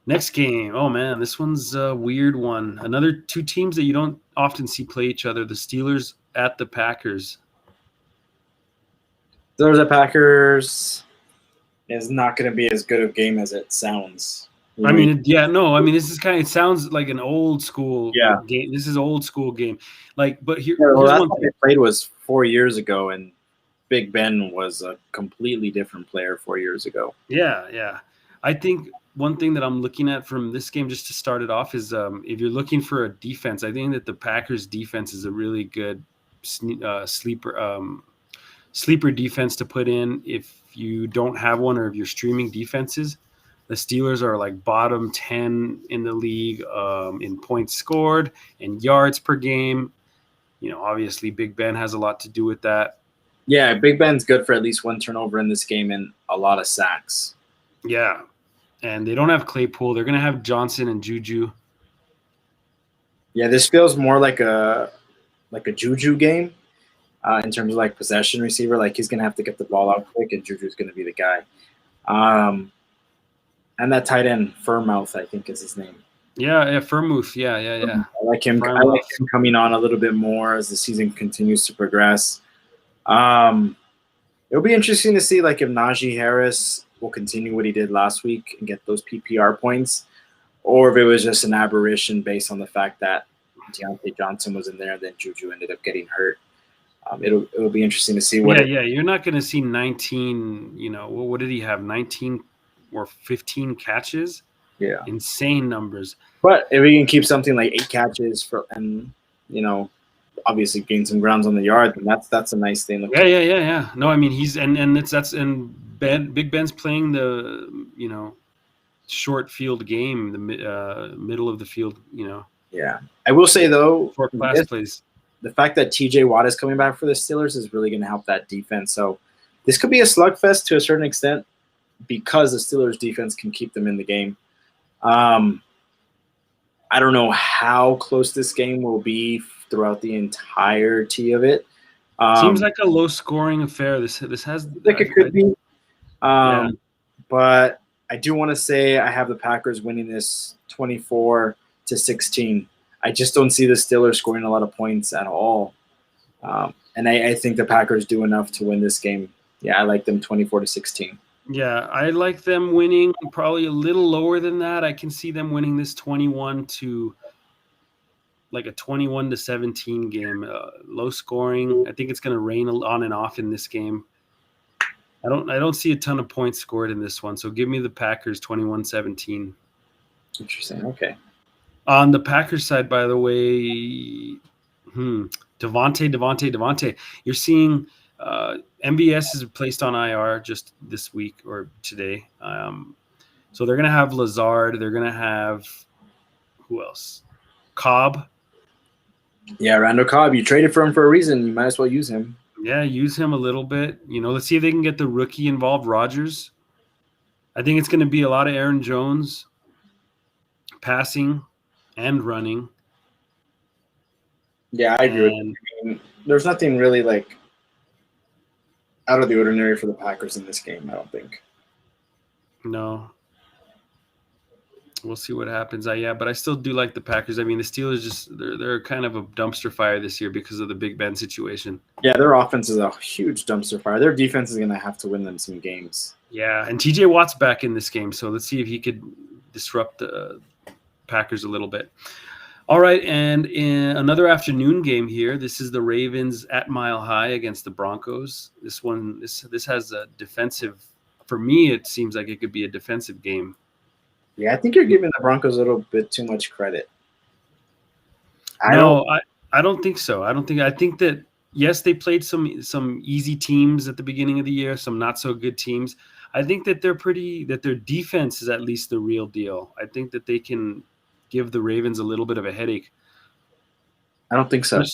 Next game. Oh, man, this one's a weird one. Another two teams that you don't often see play each other, the Steelers at the Packers. Steelers at Packers is not going to be as good a game as it sounds. It sounds like an old school game. This is old school game. But here's one thing. They played was 4 years ago, and Big Ben was a completely different player 4 years ago. Yeah. I think one thing that I'm looking at from this game, just to start it off, is if you're looking for a defense, I think that the Packers defense is a really good sleeper defense to put in if you don't have one or if you're streaming defenses. The Steelers are like bottom 10 in the league in points scored and yards per game. Obviously Big Ben has a lot to do with that. Yeah, Big Ben's good for at least one turnover in this game and a lot of sacks. Yeah, and they don't have Claypool. They're going to have Johnson and Juju. Yeah, this feels more like a Juju game in terms of like possession receiver. Like he's going to have to get the ball out quick, and Juju's going to be the guy. And that tight end, Furmouth, I think is his name. Yeah, Furmouth. Yeah. I like him. I like him coming on a little bit more as the season continues to progress. It'll be interesting to see like if Najee Harris will continue what he did last week and get those PPR points, or if it was just an aberration based on the fact that Deontay Johnson was in there and then Juju ended up getting hurt. It'll be interesting to see what. Yeah. You're not going to see 19. What did he have? 19 or 15 catches. Yeah, insane numbers. But if he can keep something like 8 catches and obviously gain some grounds on the yard, then that's a nice thing. Yeah. No, I mean Big Ben's playing the short field game, the middle of the field. Yeah, I will say though, short class plays. The fact that T.J. Watt is coming back for the Steelers is really going to help that defense. So this could be a slugfest to a certain extent because the Steelers defense can keep them in the game. I don't know how close this game will be throughout the entirety of it. Seems like a low-scoring affair. This has like it could be. Yeah. But I do want to say I have the Packers winning this 24-16. I just don't see the Steelers scoring a lot of points at all. And I think the Packers do enough to win this game. Yeah, I like them 24-16. Yeah, I like them winning probably a little lower than that. I can see them winning this 21 to like a 21-17 game, low scoring. I think it's going to rain on and off in this game. I don't see a ton of points scored in this one. So give me the Packers 21-17. Interesting. Okay. On the Packers side, by the way, Devontae. You're seeing MBS is placed on IR just this week or today. So they're going to have Lazard. They're going to have who else? Cobb. Yeah, Randall Cobb. You traded for him for a reason. You might as well use him. Yeah, use him a little bit. Let's see if they can get the rookie involved, Rodgers. I think it's going to be a lot of Aaron Jones passing and running. Yeah, I agree with you. I mean, there's nothing really like out of the ordinary for the Packers in this game, I don't think. No. We'll see what happens. But I still do like the Packers. I mean, the Steelers they're kind of a dumpster fire this year because of the Big Ben situation. Yeah, their offense is a huge dumpster fire. Their defense is going to have to win them some games. Yeah, and TJ Watt's back in this game, so let's see if he could disrupt the Packers a little bit. All right, and in another afternoon game here, this is the Ravens at Mile High against the Broncos. This one, this has a defensive. For me, it seems like it could be a defensive game. Yeah, I think you're giving the Broncos a little bit too much credit. I don't think so. I think that yes, they played some easy teams at the beginning of the year, some not so good teams. I think that that their defense is at least the real deal. I think that they can give the Ravens a little bit of a headache. I don't think so.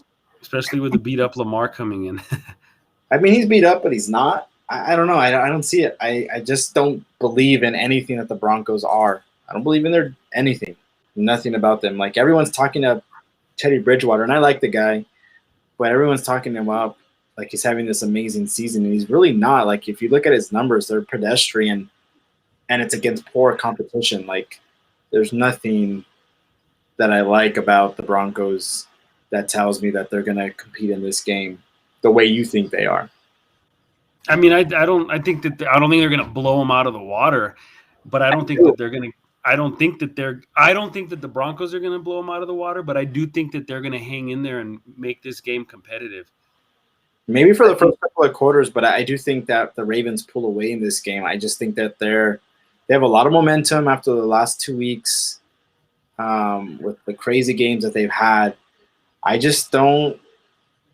Especially with the beat up Lamar coming in. I mean, he's beat up, but he's not. I don't know. I don't see it. I just don't believe in anything that the Broncos are. I don't believe in their anything. Nothing about them. Like everyone's talking to Teddy Bridgewater, and I like the guy, but everyone's talking him up like he's having this amazing season, and he's really not. Like if you look at his numbers, they're pedestrian, and it's against poor competition. Like there's nothing that I like about the Broncos that tells me that they're going to compete in this game the way you think they are. I mean, I don't think they're going to blow them out of the water, but I don't think that they're going to. I don't think that the Broncos are going to blow them out of the water, but I do think that they're going to hang in there and make this game competitive. Maybe for the first couple of quarters, but I do think that the Ravens pull away in this game. I just think that they have a lot of momentum after the last 2 weeks with the crazy games that they've had. I just don't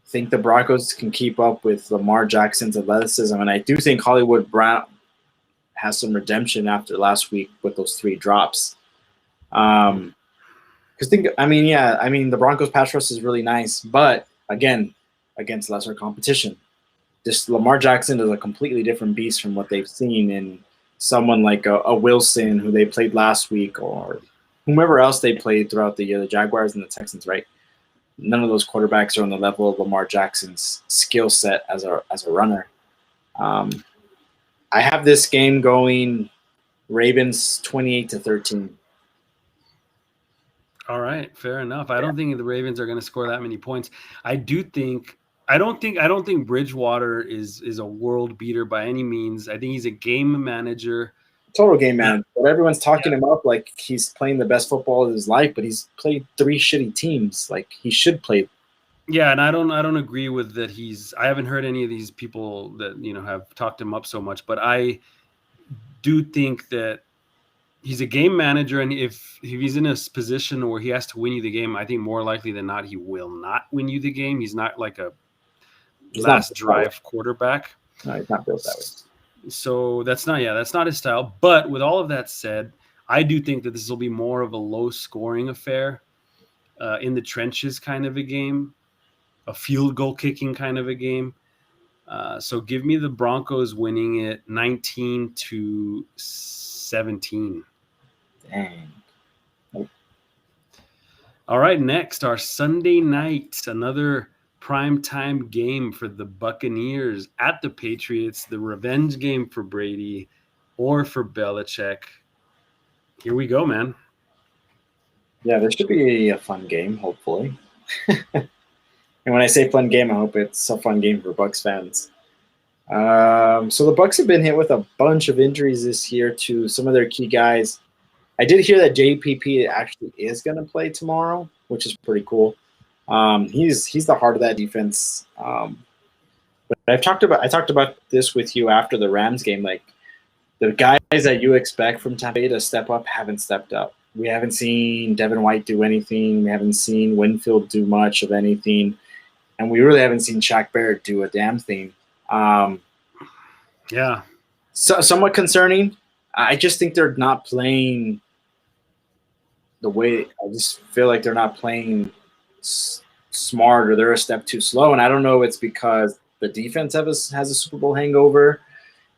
think the Broncos can keep up with Lamar Jackson's athleticism, and I do think Hollywood Brown has some redemption after last week with those 3 drops. The Broncos pass rush is really nice, but again, against lesser competition. Just Lamar Jackson is a completely different beast from what they've seen in someone like a Wilson who they played last week or whomever else they played throughout the year, the Jaguars and the Texans, right? None of those quarterbacks are on the level of Lamar Jackson's skill set as a runner. I have this game going Ravens 28-13. All right, fair enough. I don't think the Ravens are going to score that many points. I don't think Bridgewater is a world beater by any means. I think he's a game manager. Total game manager. But everyone's talking him up like he's playing the best football of his life, but he's played 3 shitty teams. Like he should play. Yeah, and I don't agree with that. I haven't heard any of these people that have talked him up so much, but I do think that he's a game manager, and if he's in a position where he has to win you the game, I think more likely than not he will not win you the game. He's not like a last drive quarterback. No, he's not built that way. So that's not his style. But with all of that said, I do think that this will be more of a low scoring affair, in the trenches kind of a game. A field goal kicking kind of a game. So give me the Broncos winning it 19-17. Dang. All right, next, our Sunday night, another primetime game for the Buccaneers at the Patriots, the revenge game for Brady or for Belichick. Here we go, man. Yeah, this should be a fun game, hopefully. And when I say fun game, I hope it's a fun game for Bucs fans. So the Bucs have been hit with a bunch of injuries this year to some of their key guys. I did hear that JPP actually is going to play tomorrow, which is pretty cool. He's the heart of that defense. But I talked about this with you after the Rams game. Like the guys that you expect from Tampa Bay to step up haven't stepped up. We haven't seen Devin White do anything. We haven't seen Winfield do much of anything, and we really haven't seen Shaq Barrett do a damn thing. Yeah. So, somewhat concerning. I just think they're not playing the way. I just feel like they're not playing smart, or they're a step too slow. And I don't know if it's because the defense has a Super Bowl hangover,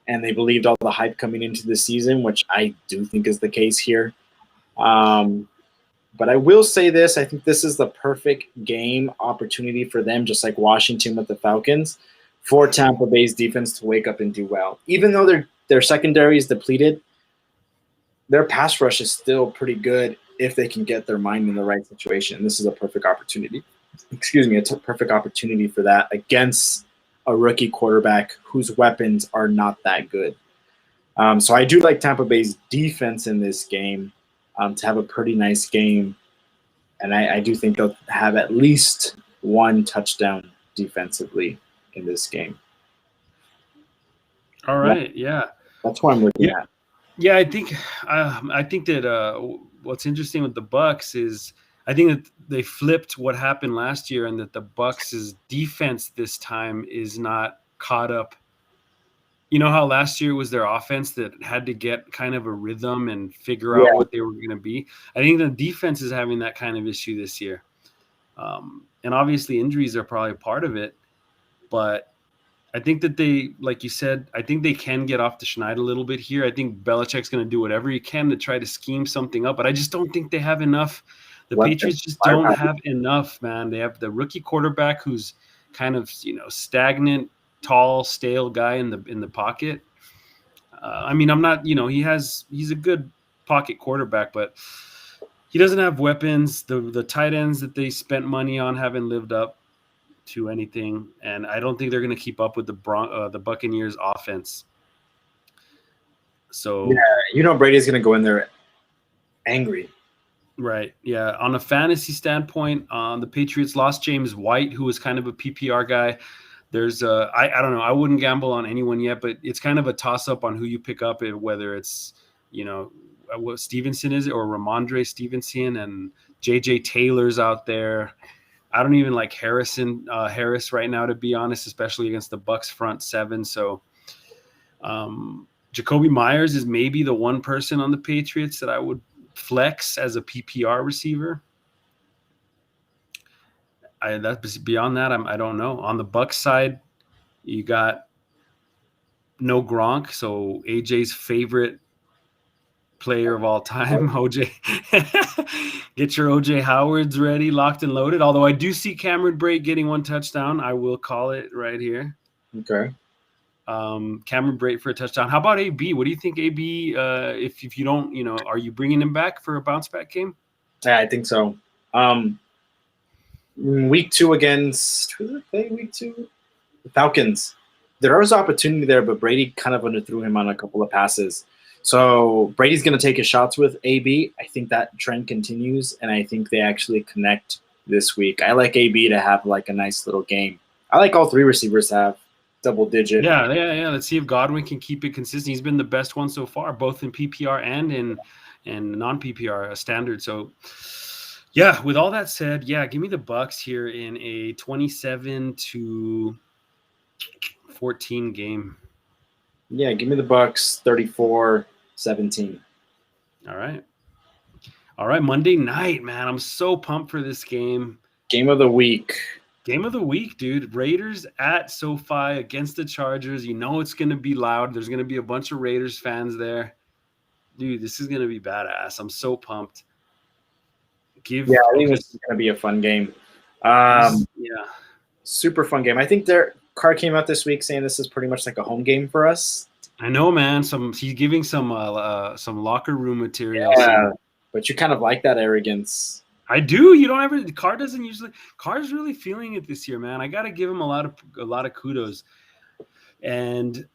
and they believed all the hype coming into the season, which I do think is the case here. But I will say this: I think this is the perfect game opportunity for them, just like Washington with the Falcons, for Tampa Bay's defense to wake up and do well. Even though their secondary is depleted, their pass rush is still pretty good if they can get their mind in the right situation. This is a perfect opportunity. It's a perfect opportunity for that against a rookie quarterback whose weapons are not that good. So I do like Tampa Bay's defense in this game to have a pretty nice game. And I do think they'll have at least one touchdown defensively in this game. All right. Yeah. That's what I'm looking at. Yeah, I think that what's interesting with the Bucs is I think that they flipped what happened last year, and that the Bucs' defense this time is not caught up. You know how last year was their offense that had to get kind of a rhythm and figure out what they were going to be. I think the defense is having that kind of issue this year. And obviously injuries are probably part of it, but I think that they, like you said, I think they can get off the schneid a little bit here. I think Belichick's going to do whatever he can to try to scheme something up, but I just don't think they have enough. The Patriots just don't have enough, man. They have the rookie quarterback who's kind of, stagnant, tall, stale guy in the pocket. I mean, I'm not, he's a good pocket quarterback, but he doesn't have weapons. The tight ends that they spent money on haven't lived up to anything, and I don't think they're going to keep up with the Buccaneers offense. So Brady's going to go in there angry. Right. Yeah. On a fantasy standpoint, the Patriots lost James White, who was kind of a PPR guy. There's I don't know. I wouldn't gamble on anyone yet, but it's kind of a toss up on who you pick up, whether it's, what Stevenson is or Ramondre Stevenson, and JJ Taylor's out there. I don't even like Harris right now, to be honest, especially against the Bucs front seven. So Jacoby Myers is maybe the one person on the Patriots that I would flex as a PPR receiver. That's beyond that. I don't know. On the Bucs side, you got no Gronk, so AJ's favorite player of all time, OJ. Get your OJ Howards ready, locked and loaded. Although I do see Cameron Brate getting one touchdown. I will call it right here. Okay. Cameron Brate for a touchdown. How about AB? What do you think, AB? If you don't, are you bringing him back for a bounce back game? Yeah, I think so. Week 2 against who did they play? Week 2, the Falcons. There was opportunity there, but Brady kind of underthrew him on a couple of passes. So Brady's going to take his shots with AB. I think that trend continues, and I think they actually connect this week. I like AB to have like a nice little game. I like all three receivers to have double digit. Yeah. Let's see if Godwin can keep it consistent. He's been the best one so far, both in PPR and in non-PPR standard. So, yeah, with all that said, give me the Bucs here in a 27-14 game. Yeah, give me the Bucs 34-17. All right, Monday night, man. I'm so pumped for this game. Game of the week. Game of the week, dude. Raiders at SoFi against the Chargers. It's going to be loud. There's going to be a bunch of Raiders fans there. Dude, this is going to be badass. I'm so pumped. Yeah, I think this is going to be a fun game. Yeah, super fun game. I think their card came out this week saying this is pretty much like a home game for us. I know, man. He's giving some locker room material. Yeah, but you kind of like that arrogance. I do. You don't ever. Carr doesn't usually. Carr's really feeling it this year, man. I got to give him a lot of kudos. And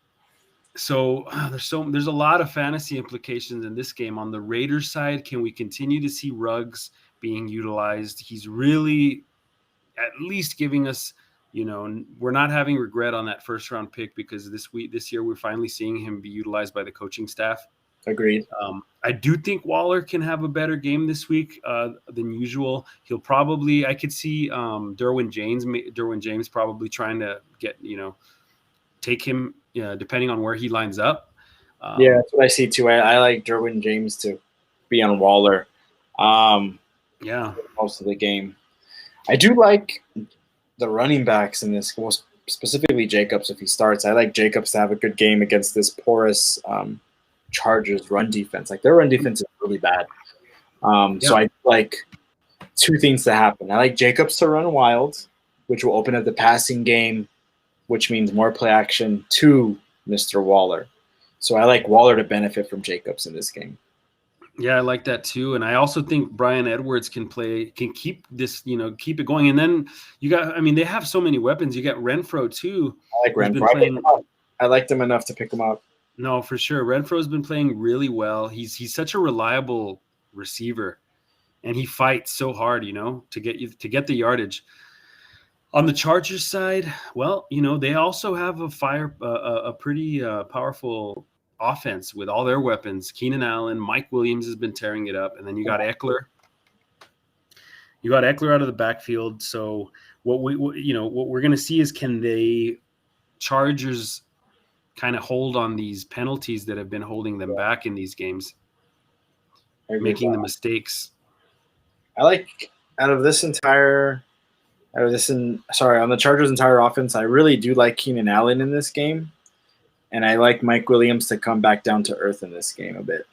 so there's a lot of fantasy implications in this game. On the Raiders side, can we continue to see Ruggs being utilized? He's really at least giving us, we're not having regret on that first round pick because this year we're finally seeing him be utilized by the coaching staff. Agreed. I do think Waller can have a better game this week than usual. He'll probably, I could see Derwin James probably trying to get, take him, depending on where he lines up. Yeah, that's what I see too. I like Derwin James to be on Waller. Most of the game. I do like the running backs in this, most specifically Jacobs if he starts. I like Jacobs to have a good game against this porous Chargers run defense. Like their run defense is really bad. So I like two things to happen. I like Jacobs to run wild, which will open up the passing game, which means more play action to Mr. Waller. So I like Waller to benefit from Jacobs in this game. Yeah, I like that too. And I also think Bryan Edwards can keep this, keep it going. And then they have so many weapons. You got Renfro too. I like Renfro. I liked him enough to pick him up. No, for sure. Renfro's been playing really well. He's such a reliable receiver, and he fights so hard, to get the yardage. On the Chargers side, well, they also have a pretty powerful offense with all their weapons. Keenan Allen, Mike Williams has been tearing it up, and then you got Eckler. You got Eckler out of the backfield. So what we're going to see is, can the Chargers kind of hold on these penalties that have been holding them back in these games, making the mistakes. I like on the Chargers' entire offense, I really do like Keenan Allen in this game. And I like Mike Williams to come back down to earth in this game a bit.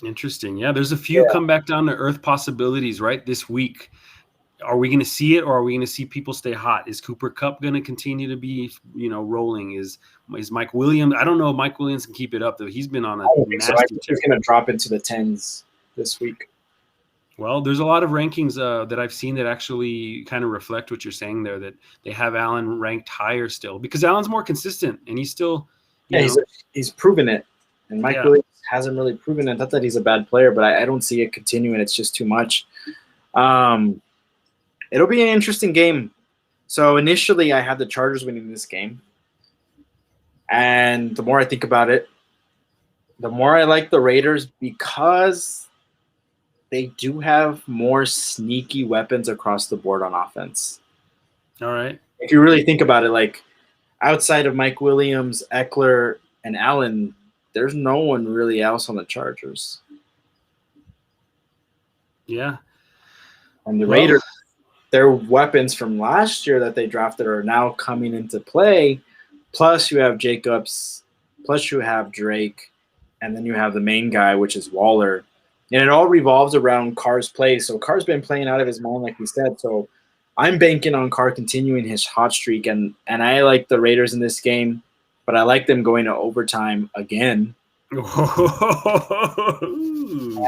Interesting. Yeah, there's a few come back down to earth possibilities right this week. Are we going to see it, or are we going to see people stay hot? Is Cooper Kupp going to continue to be, rolling? Is Mike Williams? I don't know if Mike Williams can keep it up, though. He's been on a nasty. I think he's going to drop into the 10s this week. Well, there's a lot of rankings that I've seen that actually kind of reflect what you're saying there, that they have Allen ranked higher still because Allen's more consistent and he's still. He's proven it. And Mike Williams hasn't really proven it. Not that he's a bad player, but I don't see it continuing. It's just too much. It'll be an interesting game. So initially I had the Chargers winning this game. And the more I think about it, the more I like the Raiders because they do have more sneaky weapons across the board on offense. All right. If you really think about it, like outside of Mike Williams, Eckler, and Allen, there's no one really else on the Chargers. Yeah. And the Raiders, their weapons from last year that they drafted are now coming into play. Plus you have Jacobs, plus you have Drake, and then you have the main guy, which is Waller. And it all revolves around Carr's play. So Carr's been playing out of his mind, like we said. So I'm banking on Carr continuing his hot streak. And I like the Raiders in this game, but I like them going to overtime again. I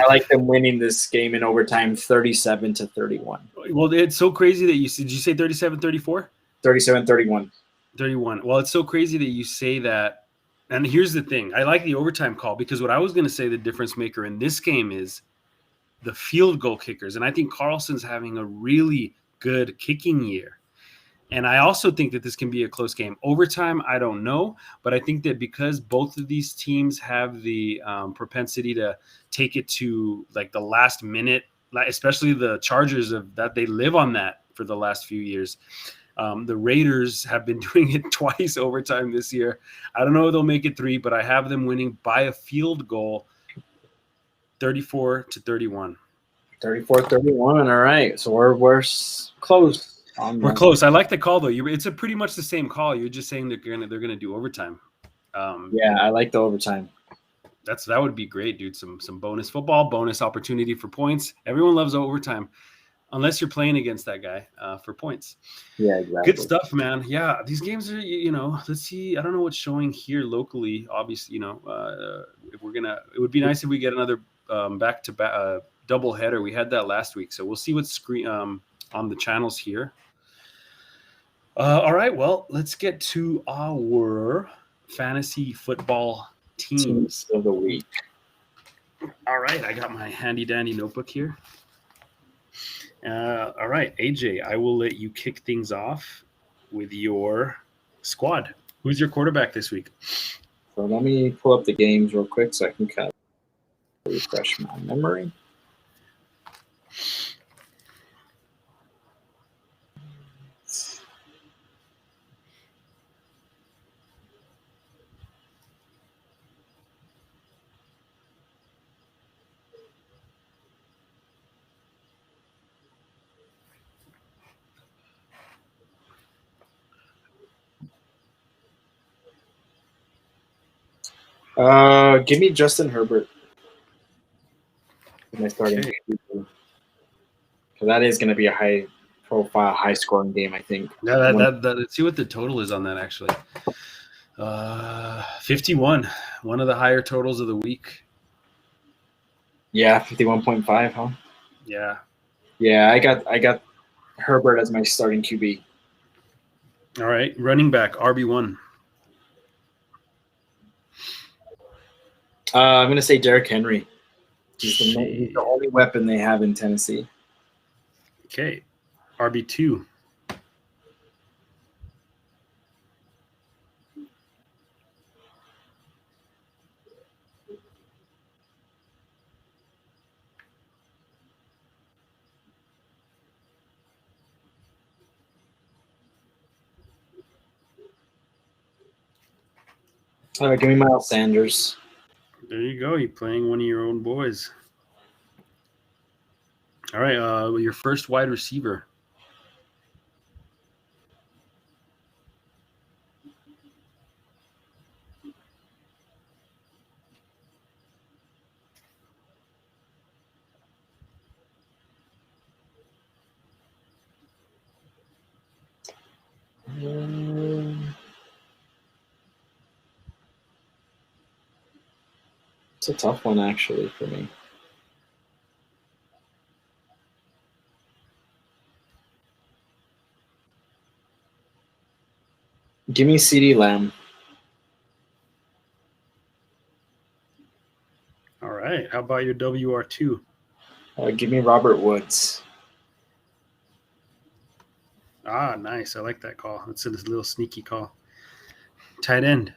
like them winning this game in overtime 37-31. Well, it's so crazy that did you say 37-34? 37-31. 31. Well, it's so crazy that you say that. And here's the thing. I like the overtime call because what I was going to say the difference maker in this game is the field goal kickers. And I think Carlson's having a really good kicking year. And I also think that this can be a close game. Overtime, I don't know. But I think that because both of these teams have the propensity to take it to like the last minute, especially the Chargers, that they live on that for the last few years. The Raiders have been doing it twice overtime this year. I don't know if they'll make it 3, but I have them winning by a field goal 34-31. 34-31. All right. So we're close. We're close. I like the call, though. It's pretty much the same call. You're just saying they're gonna do overtime. Yeah, I like the overtime. That would be great, dude. Some bonus football, bonus opportunity for points. Everyone loves overtime, unless you're playing against that guy for points. Yeah, exactly. Good stuff, man. Yeah, these games are, let's see. I don't know what's showing here locally. Obviously, if it would be nice if we get another back-to-back double header. We had that last week, so we'll see what's on the channels here. All right, well, let's get to our fantasy football teams of the week. All right, I got my handy dandy notebook here. All right, AJ, I will let you kick things off with your squad. Who's your quarterback this week? So let me pull up the games real quick so I can kind of refresh my memory. Give me Justin Herbert. My starting because that is going to be a high-profile, high-scoring game, I think. Yeah, let's see what the total is on that. Actually, 51, one of the higher totals of the week. Yeah, 51.5, huh? Yeah. Yeah, I got Herbert as my starting QB. All right, running back RB1. I'm going to say Derrick Henry. He's the only weapon they have in Tennessee. Okay, RB2. Give me Miles Sanders. There you go. You're playing one of your own boys. All right, your first wide receiver. It's a tough one, actually, for me. Give me CeeDee Lamb. All right. How about your WR2? Give me Robert Woods. Ah, nice. I like that call. It's a little sneaky call. Tight end.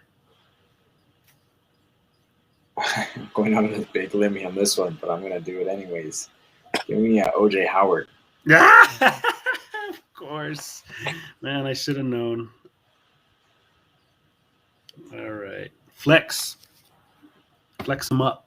I'm going on a big limb on this one, but I'm going to do it anyways. Give me OJ Howard. Yeah, of course. Man, I should have known. All right. Flex. Flex them up.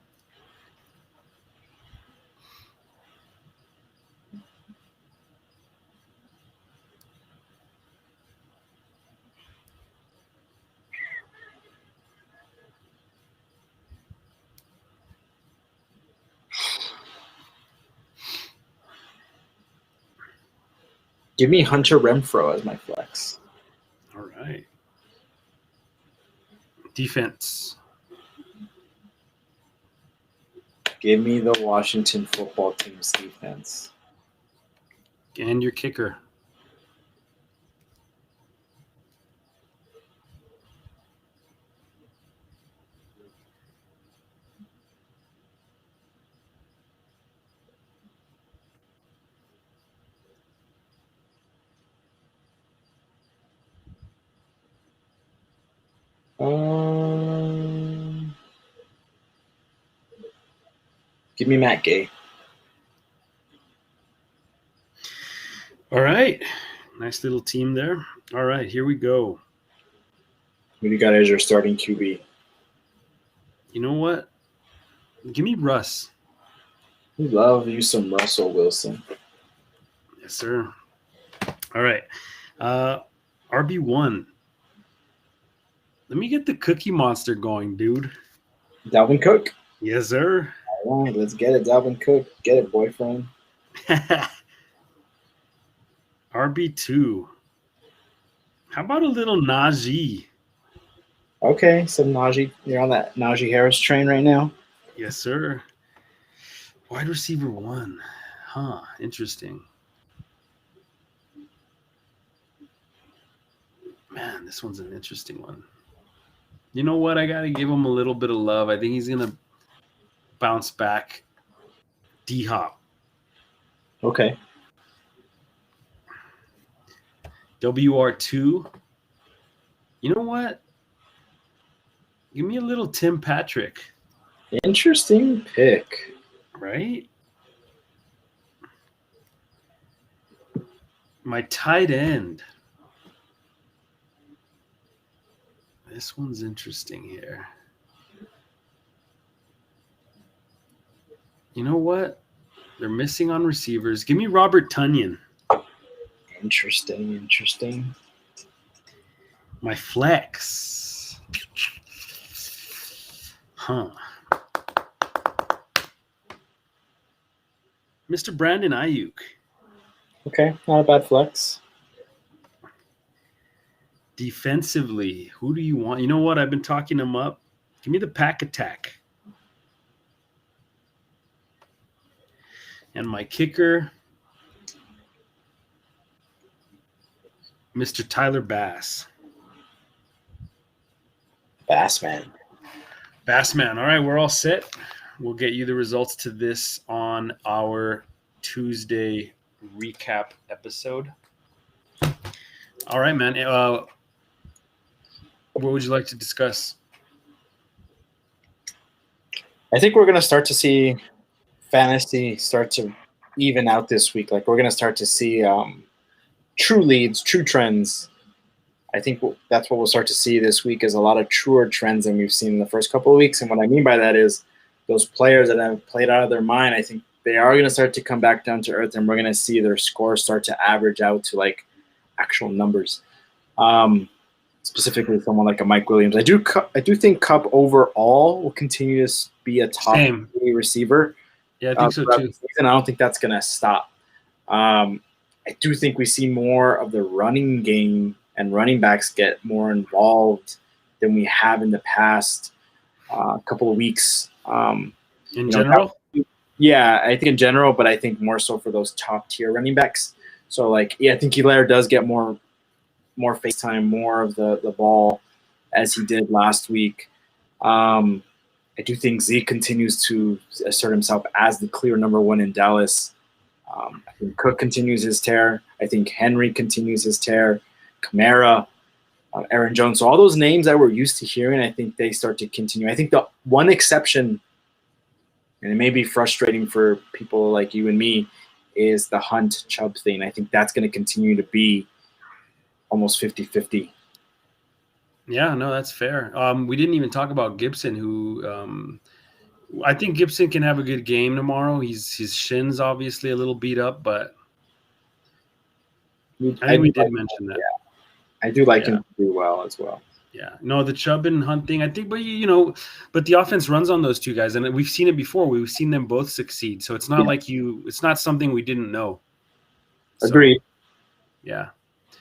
Give me Hunter Renfrow as my flex. All right. Defense. Give me the Washington football team's defense. And your kicker. Give me Matt Gay. All right. Nice little team there. All right, here we go. Who do you got as your starting QB? You know what? Give me Russ. We love you some Russell Wilson. Yes, sir. All right. RB1. Let me get the Cookie Monster going, dude. Dalvin Cook. Yes, sir. All right, let's get it, Dalvin Cook. Get it, boyfriend. RB2. How about a little Najee? Okay, so Najee, you're on that Najee Harris train right now. Yes, sir. Wide receiver 1. Huh, interesting. Man, this one's an interesting one. You know what? I got to give him a little bit of love. I think he's going to bounce back. D-Hop. Okay. WR2. You know what? Give me a little Tim Patrick. Interesting pick. Right? My tight end. This one's interesting here. You know what? They're missing on receivers. Give me Robert Tonyan. Interesting. My flex. Huh. Mr. Brandon Ayuk. Okay, not a bad flex. Defensively, who do you want? You know what? I've been talking him up. Give me the pack attack. And my kicker, Mr. Tyler Bass. Bassman. All right, we're all set. We'll get you the results to this on our Tuesday recap episode. All right, man. What would you like to discuss? I think we're going to start to see fantasy start to even out this week. Like, we're going to start to see true leads, true trends. I think that's what we'll start to see this week is a lot of truer trends than we've seen in the first couple of weeks. And what I mean by that is those players that have played out of their mind, I think they are going to start to come back down to earth, and we're going to see their scores start to average out to like actual numbers. Specifically, someone like a Mike Williams. I do think Kupp overall will continue to be a top receiver. Yeah, I think so too. And I don't think that's going to stop. I do think we see more of the running game and running backs get more involved than we have in the past couple of weeks. In general? Yeah, I think in general, but I think more so for those top tier running backs. So, like, yeah, I think Hilaire does get more face time, more of the ball as he did last week. I do think Zeke continues to assert himself as the clear number one in Dallas. I think Cook continues his tear. I think Henry continues his tear. Kamara, Aaron Jones. So all those names that we're used to hearing, I think they start to continue. I think the one exception, and it may be frustrating for people like you and me, is the Hunt Chubb thing. I think that's going to continue to be almost 50-50. Yeah, no, that's fair. We didn't even talk about Gibson, who I think Gibson can have a good game tomorrow. His shin's obviously a little beat up, but I think we did mention that. Yeah. I do like him to do well as well. Yeah, no, the Chubb and Hunt thing, I think, but but the offense runs on those two guys, and we've seen it before. We've seen them both succeed, so it's not like it's not something we didn't know. So, agreed. Yeah.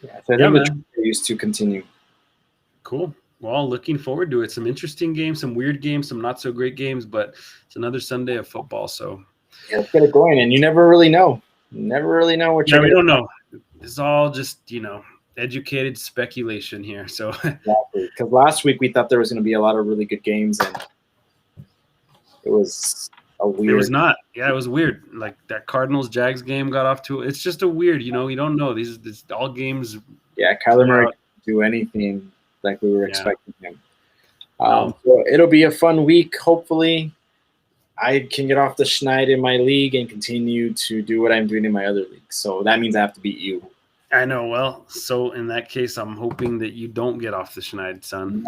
Yeah, so I think the trend used to continue. Cool. Well, looking forward to it. Some interesting games, some weird games, some not so great games, but it's another Sunday of football. So yeah, let's get it going. And you never really know. You never really know what you're. Yeah, we don't know. It's all just educated speculation here. So exactly, because last week we thought there was going to be a lot of really good games, and it was a weird. It was not. Yeah, it was weird. Like that Cardinals Jags game got off to. It's just a weird. You don't know. These all games. Yeah, Kyler Murray didn't do anything like we were expecting him. So it'll be a fun week. Hopefully, I can get off the schneid in my league and continue to do what I'm doing in my other league. So that means I have to beat you. I know. Well, so in that case, I'm hoping that you don't get off the schneid, son.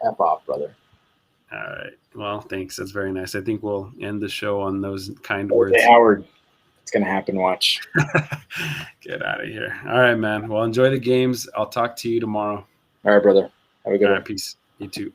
F off, brother. All right. Well, thanks. That's very nice. I think we'll end the show on those kind words. Hey, Howard, it's going to happen. Watch. Get out of here. All right, man. Well, enjoy the games. I'll talk to you tomorrow. All right, brother. Have a good one. All right, peace. You too.